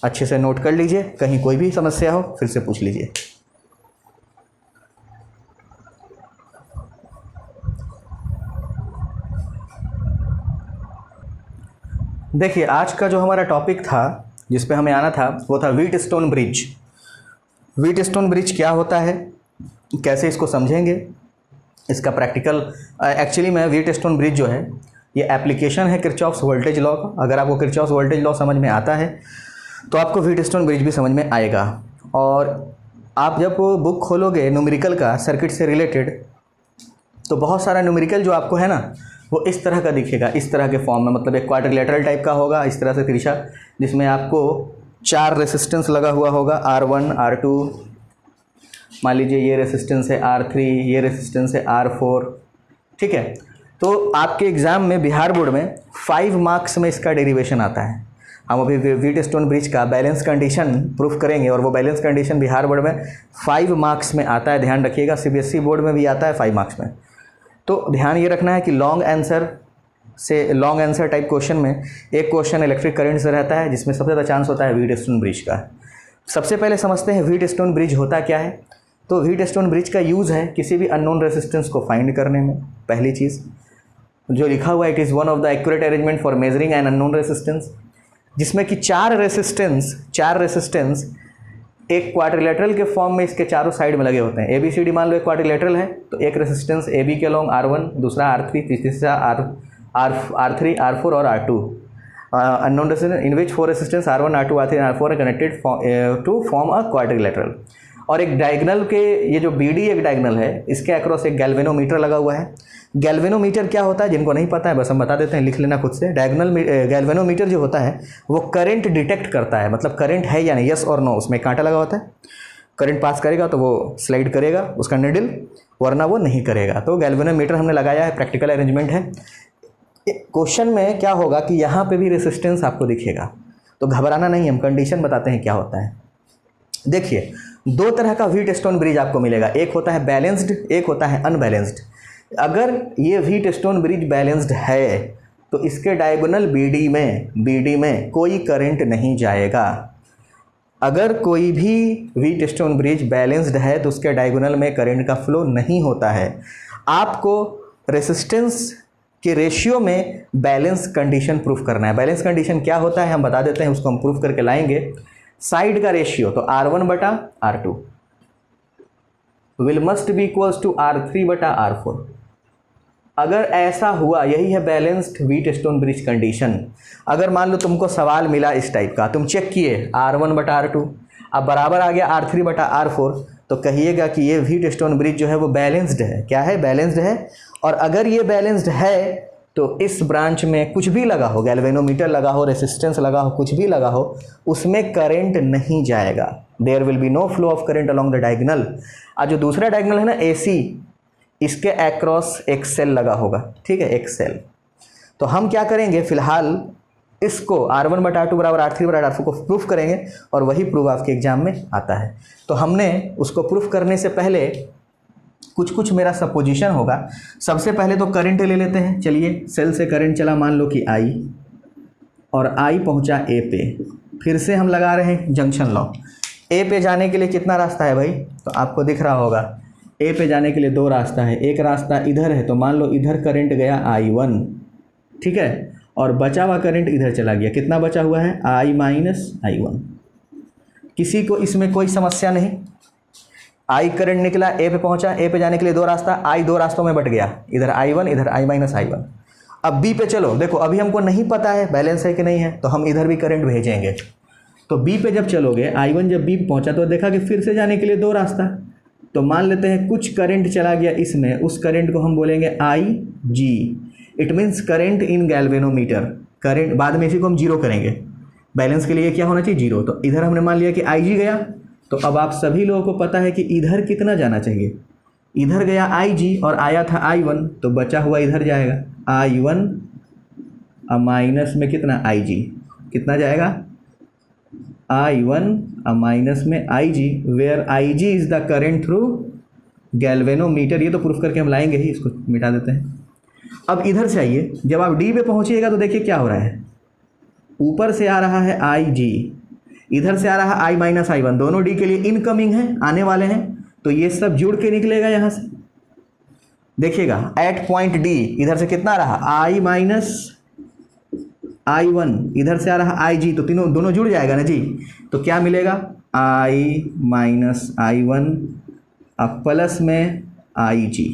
अच्छे से नोट कर लीजिए, कहीं कोई भी समस्या हो फिर से पूछ लीजिए। देखिए, आज का जो हमारा टॉपिक था, जिस पे हमें आना था, वो था व्हीटस्टोन ब्रिज। व्हीटस्टोन ब्रिज क्या होता है, कैसे इसको समझेंगे, इसका प्रैक्टिकल एक्चुअली में व्हीटस्टोन ब्रिज जो है ये एप्लीकेशन है किरचॉफ्स वोल्टेज लॉ का। अगर आपको किरचॉफ्स वोल्टेज लॉ समझ में आता है तो आपको व्हीटस्टोन ब्रिज भी समझ में आएगा। और आप जब बुक खोलोगे न्यूमेरिकल का सर्किट से रिलेटेड, तो बहुत सारा न्यूमेरिकल जो आपको है ना वो इस तरह का दिखेगा, इस तरह के फॉर्म में, मतलब एक क्वाड्रिलेटरल टाइप का होगा, इस तरह से तिरछा, जिसमें आपको 4 रेसिस्टेंस लगा हुआ होगा, R1 R2, मान लीजिए ये रेसिस्टेंस है R3, ये रेसिस्टेंस है R4, ठीक है। तो आपके एग्ज़ाम में बिहार बोर्ड में 5 मार्क्स में इसका डेरिवेशन आता है। हम अभी व्हीटस्टोन ब्रिज का बैलेंस कंडीशन प्रूफ करेंगे, और वो बैलेंस कंडीशन बिहार बोर्ड में 5 मार्क्स में आता है। ध्यान रखिएगा, CBSE बोर्ड में भी आता है 5 मार्क्स में। तो ध्यान ये रखना है कि लॉन्ग आंसर टाइप क्वेश्चन में एक क्वेश्चन इलेक्ट्रिक करंट से रहता है, जिसमें सबसे ज़्यादा चांस होता है व्हीटस्टोन ब्रिज का। सबसे पहले समझते हैं व्हीटस्टोन ब्रिज होता क्या है। तो व्हीटस्टोन ब्रिज का यूज़ है किसी भी अननोन रेसिस्टेंस को फाइंड करने में। पहली चीज़ जो लिखा हुआ है, it is one of the accurate arrangement for measuring an unknown resistance, जिसमें कि 4 रेसिस्टेंस एक क्वाड्रिलेटरल के फॉर्म में इसके चारों साइड में लगे होते हैं। ABCD मान लो एक क्वाड्रिलेटरल है, तो एक रेसिस्टेंस AB के लॉन्ग R1, दूसरा R3, तीसरा R3, R4 और R2, unknown resistance in which 4 resistance R1, R2, R3 और R4 connected to form a quadrilateral. और एक डायगोनल के, ये जो BD एक डायगोनल है, इसके अक्रॉस एक गैल्वेनोमीटर लगा हुआ है। गैल्वेनोमीटर क्या होता है, जिनको नहीं पता है बस हम बता देते हैं, लिख लेना खुद से। गैल्वेनोमीटर जो होता है वो करंट डिटेक्ट करता है, मतलब करंट है या नहीं, यस और नो, उसमें कांटा लगा होता है। करंट पास करेगा तो वो स्लाइड करेगा उसका निडल, वरना वो नहीं करेगा। तो गैल्वेनोमीटर हमने लगाया है, प्रैक्टिकल अरेंजमेंट है। क्वेश्चन में क्या होगा कि यहाँ पे भी रेसिस्टेंस आपको दिखेगा, तो घबराना नहीं, हम कंडीशन बताते हैं क्या होता है। देखिए, 2 तरह का व्हीटस्टोन ब्रिज आपको मिलेगा, एक होता है बैलेंस्ड, एक होता है अनबैलेंस्ड। अगर ये व्हीटस्टोन ब्रिज बैलेंस्ड है तो इसके डायगोनल BD में कोई करंट नहीं जाएगा। अगर कोई भी व्हीटस्टोन ब्रिज बैलेंस्ड है तो उसके डायगोनल में करंट का फ्लो नहीं होता है। आपको रेसिस्टेंस के रेशियो में बैलेंस कंडीशन प्रूफ करना है। बैलेंस कंडीशन क्या होता है हम बता देते हैं, उसको हम प्रूफ करके लाएंगे। साइड का रेशियो, तो R1/R2 will must be equals to R3/R4। अगर ऐसा हुआ, यही है बैलेंस्ड व्हीटस्टोन ब्रिज कंडीशन। अगर मान लो तुमको सवाल मिला इस टाइप का, तुम चेक किए R1/R2, अब बराबर आ गया R3/R4, तो कहिएगा कि ये व्हीटस्टोन ब्रिज जो है वो बैलेंस्ड है। क्या है, बैलेंस्ड है। और अगर ये बैलेंस्ड है तो इस ब्रांच में कुछ भी लगा हो, गैल्वेनोमीटर लगा हो, रेसिस्टेंस लगा हो, कुछ भी लगा हो, उसमें करंट नहीं जाएगा। There will be no flow of current along the diagonal. और जो दूसरा डायगोनल है ना AC, इसके अक्रॉस एक सेल लगा होगा, ठीक है, एक सेल। तो हम क्या करेंगे, फिलहाल इसको R1/R2 बराबर R3/R4 को प्रूफ करेंगे, और वही प्रूफ आपके एग्जाम में आता है। तो हमने उसको प्रूफ करने से पहले कुछ मेरा सपोजिशन होगा। सबसे पहले तो करंट ले लेते हैं। चलिए, सेल से करंट चला, मान लो कि I, और I पहुंचा A पे। फिर से हम लगा रहे हैं जंक्शन लॉ। A पे जाने के लिए कितना रास्ता है भाई, तो आपको दिख रहा होगा A पे जाने के लिए 2 रास्ता है। एक रास्ता इधर है, तो मान लो इधर करंट गया I1, ठीक है, और बचा हुआ करंट इधर चला गया। कितना बचा हुआ है, I - I1। किसी को इसमें कोई समस्या नहीं। आई करंट निकला, ए पे पहुंचा, ए पे जाने के लिए दो रास्ता, आई दो रास्तों में बट गया, इधर I1 इधर I माइनस I1। अब बी पे चलो, देखो अभी हमको नहीं पता है बैलेंस है कि नहीं है, तो हम इधर भी करंट भेजेंगे। तो बी पे जब चलोगे, I1 जब बी पे पहुंचा तो देखा कि फिर से जाने के लिए दो रास्ता, तो मान लेते हैं कुछ करंट चला गया इसमें, उस करंट को हम बोलेंगे IG। It means current in galvanometer. Current बाद में इसी को हम जीरो करेंगे, बैलेंस के लिए क्या होना चाहिए, जीरो। तो इधर हमने मान लिया कि IG गया, तो अब आप सभी लोगों को पता है कि इधर कितना जाना चाहिए, इधर गया IG और आया था I1, तो बचा हुआ इधर जाएगा I1 माइनस में कितना IG, कितना जाएगा I1 माइनस में IG, where IG is the current through galvanometer. ये तो प्रूफ करके हम लाएंगे ही, इसको मिटा देते हैं। अब इधर से आइए, जब आप डी पे पहुंचिएगा तो देखिए क्या हो रहा है, ऊपर से आ रहा है IG, इधर से आ रहा है I माइनस I1, दोनों डी के लिए इनकमिंग है, आने वाले हैं, तो ये सब जुड़ के निकलेगा यहाँ से। देखिएगा एट पॉइंट डी इधर से कितना आ रहा I माइनस I1, इधर से आ रहा IG, तो तीनों दोनों जुड़ जाएगा ना जी। तो क्या मिलेगा I माइनस I1 अब प्लस में IG,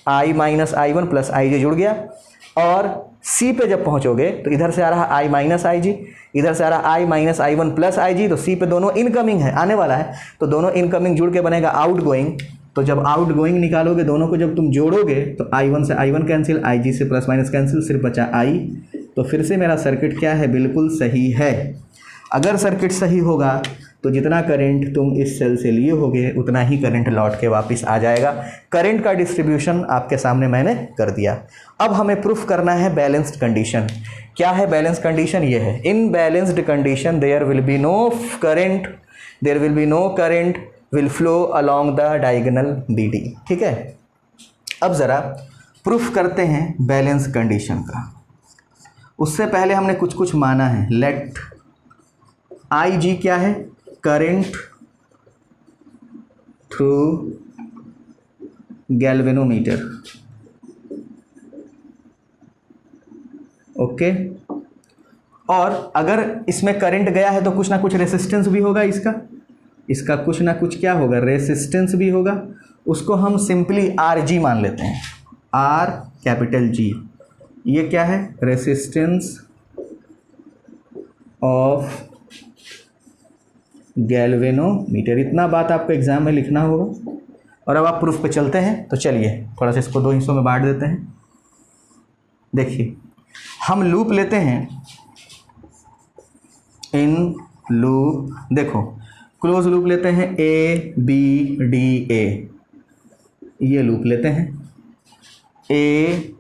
I minus I1 plus IG जुड़ गया। और C पे जब पहुंचोगे तो इधर से आ रहा I माइनस IG, इधर से आ रहा I minus I1 plus IG, तो C पे दोनों इनकमिंग है, आने वाला है, तो दोनों इनकमिंग जुड़ के बनेगा आउट गोइंग। तो जब आउट गोइंग निकालोगे, दोनों को जब तुम जोड़ोगे तो I1 से I1 कैंसिल, IG से प्लस माइनस कैंसिल, सिर्फ बचा I। तो फिर से मेरा सर्किट क्या है, बिल्कुल सही है। अगर सर्किट सही होगा तो जितना करंट तुम इस सेल से लिए होगे उतना ही करंट लौट के वापस आ जाएगा। करंट का डिस्ट्रीब्यूशन आपके सामने मैंने कर दिया। अब हमें प्रूफ करना है बैलेंस्ड कंडीशन। क्या है बैलेंस्ड कंडीशन, ये है in balanced condition there will be no current, there will be no current will flow along the diagonal BD। ठीक है, अब ज़रा प्रूफ करते हैं बैलेंस कंडीशन का। उससे पहले हमने कुछ कुछ माना है। लेट IG क्या है, करंट थ्रू गैल्वेनोमीटर। ओके, और अगर इसमें करंट गया है तो कुछ ना कुछ रेसिस्टेंस भी होगा, इसका कुछ ना कुछ क्या होगा, रेसिस्टेंस भी होगा। उसको हम सिंपली RG मान लेते हैं, R कैपिटल G। ये क्या है, रेसिस्टेंस ऑफ गैल्वेनोमीटर। इतना बात आपको एग्जाम में लिखना होगा। और अब आप प्रूफ पे चलते हैं, तो चलिए थोड़ा सा इसको दो हिस्सों में बांट देते हैं। देखिए हम लूप लेते हैं, इन लूप, देखो क्लोज लूप लेते हैं ABDA, ये लूप लेते हैं ABDA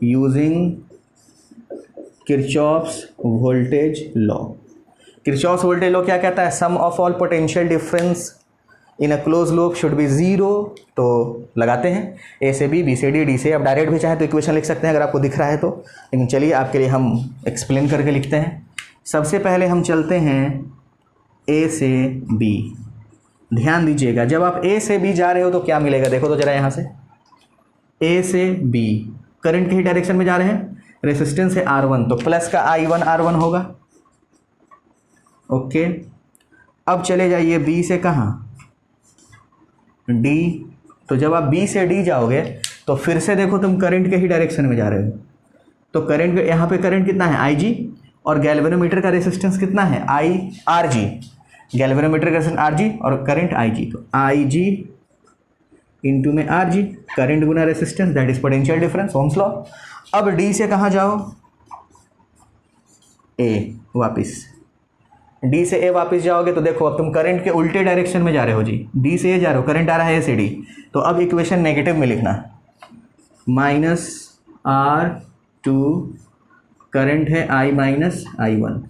using Kirchhoff's voltage law. Kirchhoff's voltage law क्या कहता है, sum of all potential difference in a close loop should be zero. तो लगाते हैं A से B, B से D, D से। अब डायरेक्ट भी चाहे तो इक्वेशन लिख सकते हैं अगर आपको दिख रहा है तो, लेकिन चलिए आपके लिए हम एक्सप्लेन करके लिखते हैं। सबसे पहले हम चलते हैं A से B। ध्यान दीजिएगा, जब आप A से B जा रहे हो तो क्या मिलेगा, देखो तो जरा यहाँ से A से B करंट की ही डायरेक्शन में जा रहे हैं, रेसिस्टेंस है R1, तो प्लस का I1 R1 होगा। ओके, अब चले जाइए B से कहाँ, D। तो जब आप B से D जाओगे तो फिर से देखो तुम करंट के ही डायरेक्शन में जा रहे हो, तो करंट यहाँ पे करंट कितना है IG, और गैल्वेनोमीटर का रेसिस्टेंस कितना है RG। गैल्वेनोमीटर का रेसिस्टेंस RG और करंट IG, तो IG इंटू में RG, current Guna resistance, that is potential difference, Ohm's law. अब D से कहाँ जाओ, A वापिस, D से A वापस जाओगे तो देखो अब तुम करंट के उल्टे डायरेक्शन में जा रहे हो जी। D से A जा रहे हो, करंट आ रहा है A से D, तो अब इक्वेशन नेगेटिव में लिखना, माइनस R2 करंट है I माइनस I1।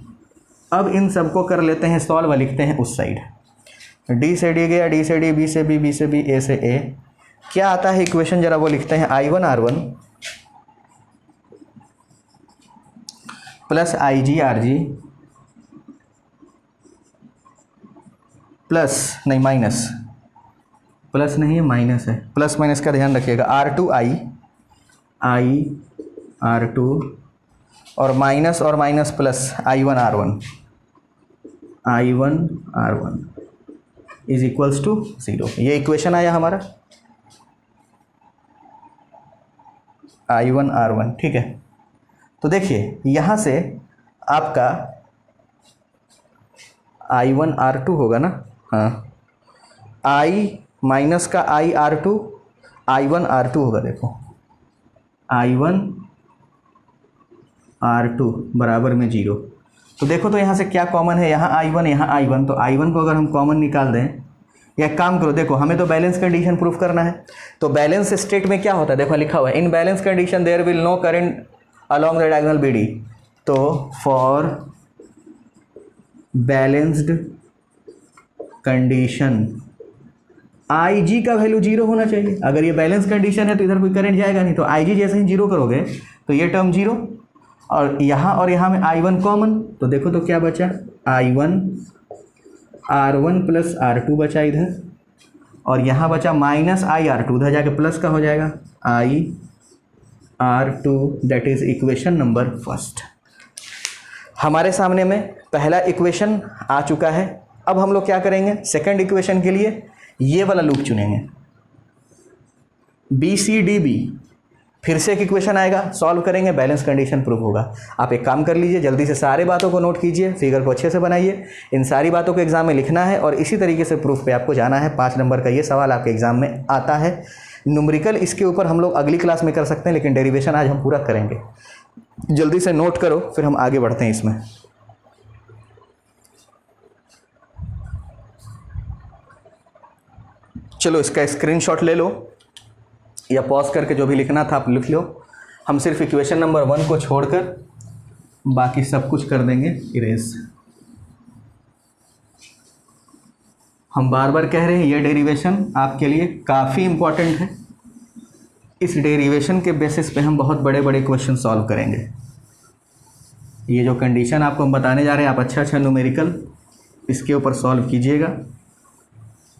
अब इन सबको कर लेते हैं सॉल्व, लिखते हैं उस साइड। D से D गया, D से D, B से B, B से B, A से A। क्या आता है इक्वेशन, जरा वो लिखते हैं, I1 R1 plus IG RG plus नहीं माइनस, प्लस नहीं है माइनस है, प्लस माइनस का ध्यान रखिएगा, R2 I R2 और minus plus I1R1 is equals to 0। ये इक्वेशन आया हमारा I1R1, ठीक है। तो देखिए यहाँ से आपका I1R2 होगा ना, हाँ, I माइनस का I_R2 I1R2 होगा। देखो I1R2 बराबर में 0। तो देखो तो यहाँ से क्या कॉमन है, यहाँ I1 यहाँ I1, तो I1 को अगर हम कॉमन निकाल दें, या काम करो, देखो हमें तो बैलेंस कंडीशन प्रूफ करना है। तो बैलेंस स्टेट में क्या होता है, देखो लिखा हुआ है in balance condition there will no current along the diagonal BD। तो फॉर बैलेंस्ड कंडीशन IG का वैल्यू 0 होना चाहिए। अगर ये बैलेंस कंडीशन है तो इधर कोई करंट जाएगा नहीं, तो IG जैसे ही 0 करोगे तो ये टर्म 0, और यहाँ में I1 कॉमन, तो देखो तो क्या बचा, I1R1 प्लस R2 बचा इधर, और यहाँ बचा माइनस I_R2, उधर जाके प्लस का हो जाएगा I_R2, that is equation number first. हमारे सामने में पहला इक्वेशन आ चुका है। अब हम लोग क्या करेंगे, सेकंड इक्वेशन के लिए ये वाला लूप चुनेंगे, BCDB, फिर से एक इक्वेशन आएगा, सॉल्व करेंगे, बैलेंस कंडीशन प्रूफ होगा। आप एक काम कर लीजिए, जल्दी से सारे बातों को नोट कीजिए, फिगर को अच्छे से बनाइए, इन सारी बातों को एग्जाम में लिखना है और इसी तरीके से प्रूफ पे आपको जाना है। 5 नंबर का ये सवाल आपके एग्जाम में आता है। न्यूमेरिकल इसके ऊपर हम लोग अगली क्लास में कर सकते हैं, लेकिन डेरिवेशन आज हम पूरा करेंगे। जल्दी से नोट करो, फिर हम आगे बढ़ते हैं इसमें। चलो इसका स्क्रीनशॉट ले लो, या पॉज करके जो भी लिखना था आप लिख लो। हम सिर्फ इक्वेशन नंबर 1 को छोड़कर बाकी सब कुछ कर देंगे इरेज। हम बार बार कह रहे हैं ये डेरिवेशन आपके लिए काफ़ी इम्पॉर्टेंट है। इस डेरिवेशन के बेसिस पे हम बहुत बड़े बड़े क्वेश्चन सॉल्व करेंगे। ये जो कंडीशन आपको हम बताने जा रहे हैं, आप अच्छा न्यूमेरिकल इसके ऊपर सॉल्व कीजिएगा।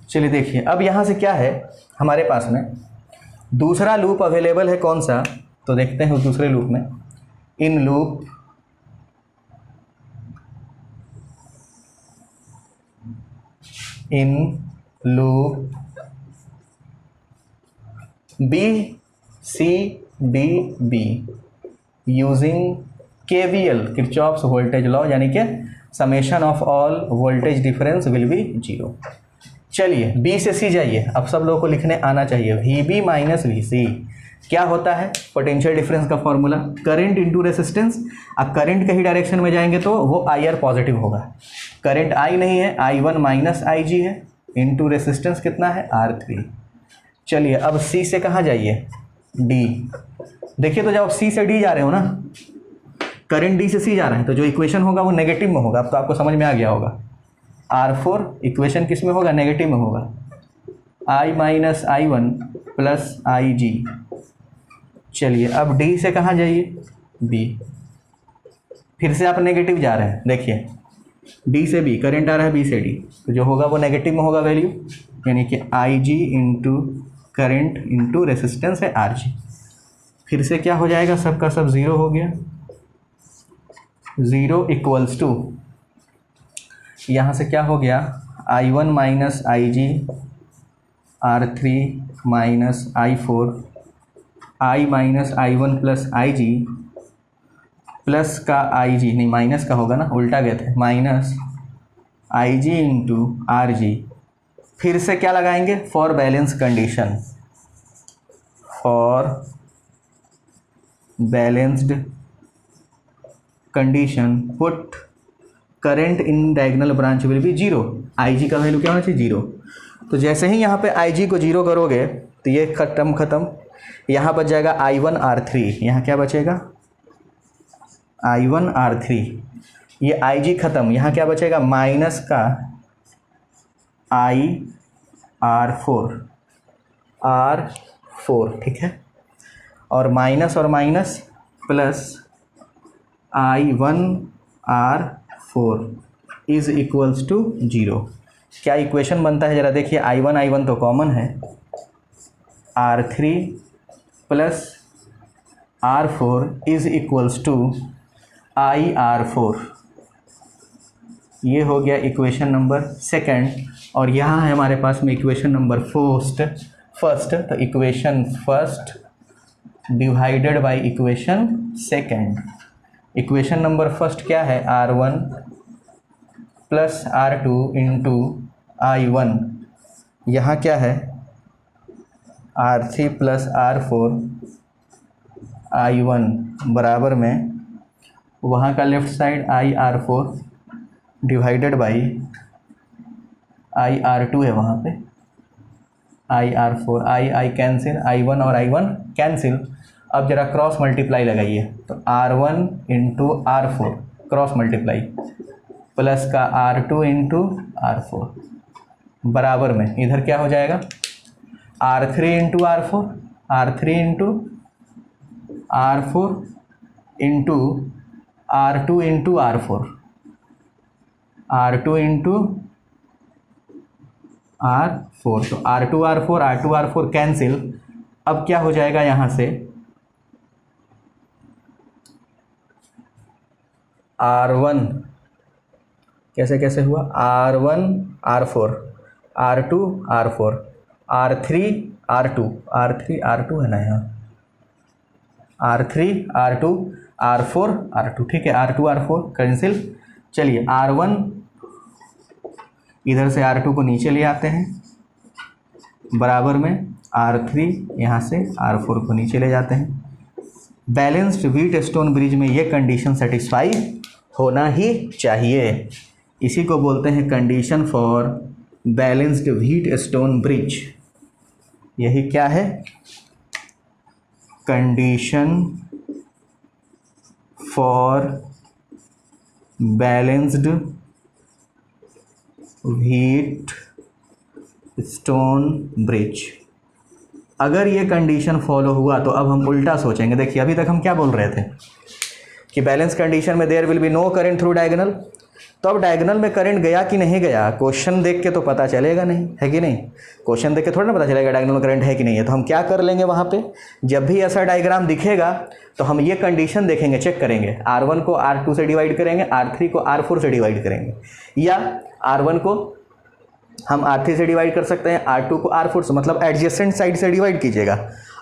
चलिए देखिए, अब यहाँ से क्या है हमारे पास में दूसरा लूप अवेलेबल है, कौन सा, तो देखते हैं उस दूसरे लूप में। In loop BCDB using KVL, Kirchhoff's voltage law, यानी कि summation of all voltage difference will be 0। चलिए B से C जाइए, अब सब लोगों को लिखने आना चाहिए। VB माइनस VC क्या होता है, पोटेंशियल डिफरेंस का फॉर्मूला, करंट इंटू रेसिस्टेंस। अब करंट के ही डायरेक्शन में जाएंगे तो वो IR पॉजिटिव होगा, करंट I नहीं है, I1 माइनस IG है, इंटू रेसिस्टेंस कितना है R3। चलिए अब C से कहाँ जाइए, D। देखिए तो जब आप C से D जा रहे हो ना, करंट D से C जा रहे हैं, तो जो इक्वेशन होगा वो नेगेटिव में होगा। अब तो आपको समझ में आ गया होगा, R4 इक्वेशन किस में होगा, नेगेटिव में होगा, I minus I1 plus IG। चलिए अब D से कहाँ जाइए, B। फिर से आप नेगेटिव जा रहे हैं, देखिए D से B, करंट आ रहा है B से D, तो जो होगा वो नेगेटिव में होगा वैल्यू, यानी कि IG into current into resistance है RG। फिर से क्या हो जाएगा, सबका सब 0 हो गया, 0 इक्वल्स टू, यहाँ से क्या हो गया, I1 minus IG R3 minus I4, I minus I1 plus IG plus का IG, नहीं माइनस का होगा ना, उल्टा गया था, माइनस IG इंटू RG। फिर से क्या लगाएंगे, for balance condition, for balanced condition put current in diagonal branch will be 0। IG का वैल्यू क्या होना चाहिए, 0। तो जैसे ही यहाँ पे IG को 0 करोगे तो ये खत्म, यहाँ बच जाएगा I1 R3, यहाँ क्या बचेगा, I1 R3, ये IG खत्म, यहाँ क्या बचेगा, माइनस का R4, ठीक है, और minus plus I1 R4 is equals to 0। क्या इक्वेशन बनता है ज़रा देखिए, I1 तो कॉमन है, R3 plus R4 is equals to IR4। ये हो गया इक्वेशन नंबर सेकंड, और यहाँ है हमारे पास में इक्वेशन नंबर फर्स्ट। तो equation first divided by equation second. Equation number first क्या है, R1 plus R2 into I1। यहाँ क्या है, R3 प्लस R4 I1 बराबर में वहाँ का left side IR4 divided by IR2 है वहाँ पे IR4। I कैंसिल, I1 और I1 कैंसिल। अब जरा क्रॉस मल्टीप्लाई लगाइए, तो R1 into R4 cross multiply plus का R2 इंटू R4 बराबर में इधर क्या हो जाएगा, R3 into R4, R3 into R4 into R2 into R4, R2 into R4। तो R2 R4 R2 R4 cancel. अब क्या हो जाएगा यहाँ से, R1 कैसे कैसे हुआ, R1 R4 R2 R4 R3 R2 R3 R2 है ना यहाँ, R3 R2 R4 R2, ठीक है, R2 R4 कैंसिल। चलिए R1 इधर से R2 को नीचे ले आते हैं बराबर में R3, यहाँ से R4 को नीचे ले जाते हैं। बैलेंस्ड व्हीटस्टोन ब्रिज में ये कंडीशन सेटिस्फाई होना ही चाहिए। इसी को बोलते हैं condition for balanced Wheatstone bridge. यही क्या है, condition for balanced wheat stone bridge. अगर ये कंडीशन फॉलो हुआ तो अब हम उल्टा सोचेंगे। देखिए अभी तक हम क्या बोल रहे थे कि बैलेंस कंडीशन में there will be no current through diagonal. तो अब डायगोनल में करंट गया कि नहीं गया, क्वेश्चन देख के तो पता चलेगा नहीं, है कि नहीं। क्वेश्चन देख के थोड़ा ना पता चलेगा डायगोनल में करंट है कि नहीं है। तो हम क्या कर लेंगे, वहाँ पे जब भी ऐसा डायग्राम दिखेगा तो हम ये कंडीशन देखेंगे, चेक करेंगे। R1 को R2 से डिवाइड करेंगे, R3 को R4 से डिवाइड करेंगे, या R1 को हम R3 से डिवाइड कर सकते हैं, R2 को R4 से, मतलब एडजेसेंट साइड से डिवाइड कीजिएगा।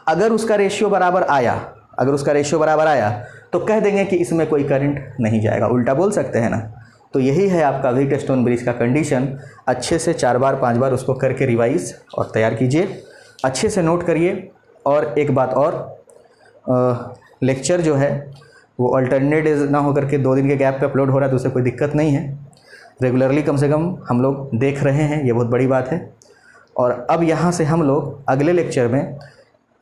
अगर उसका रेशियो बराबर आया, तो कह देंगे कि इसमें कोई करंट नहीं जाएगा। उल्टा बोल सकते हैं ना। तो यही है आपका व्हीटस्टोन ब्रिज का कंडीशन। अच्छे से 4 बार 5 बार उसको करके रिवाइज और तैयार कीजिए, अच्छे से नोट करिए। और एक बात और, लेक्चर जो है वो अल्टरनेट डेज ना हो करके 2 दिन के गैप पे अपलोड हो रहा है, तो उससे कोई दिक्कत नहीं है। रेगुलरली कम से कम हम लोग देख रहे हैं, ये बहुत बड़ी बात है। और अब यहाँ से हम लोग अगले लेक्चर में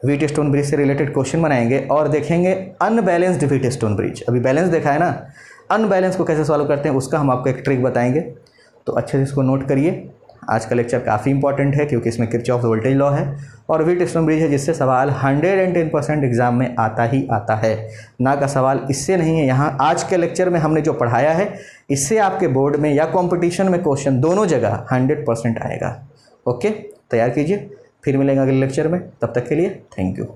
व्हीटस्टोन ब्रिज से रिलेटेड क्वेश्चन बनाएंगे और देखेंगे अनबैलेंस्ड व्हीटस्टोन ब्रिज। अभी बैलेंस देखा है ना, अनबैलेंस को कैसे सॉल्व करते हैं उसका हम आपको एक ट्रिक बताएंगे। तो अच्छे से इसको नोट करिए। आज का लेक्चर काफ़ी इंपॉर्टेंट है क्योंकि इसमें किरचॉफ वोल्टेज लॉ है और व्हीटस्टोन ब्रिज है, जिससे सवाल 110% एग्जाम में आता ही आता है। ना का सवाल इससे नहीं है। यहाँ आज के लेक्चर में हमने जो पढ़ाया है, इससे आपके बोर्ड में या कंपटीशन में क्वेश्चन दोनों जगह 100% आएगा। ओके, तैयार कीजिए, फिर मिलेंगे अगले लेक्चर में। तब तक के लिए थैंक यू।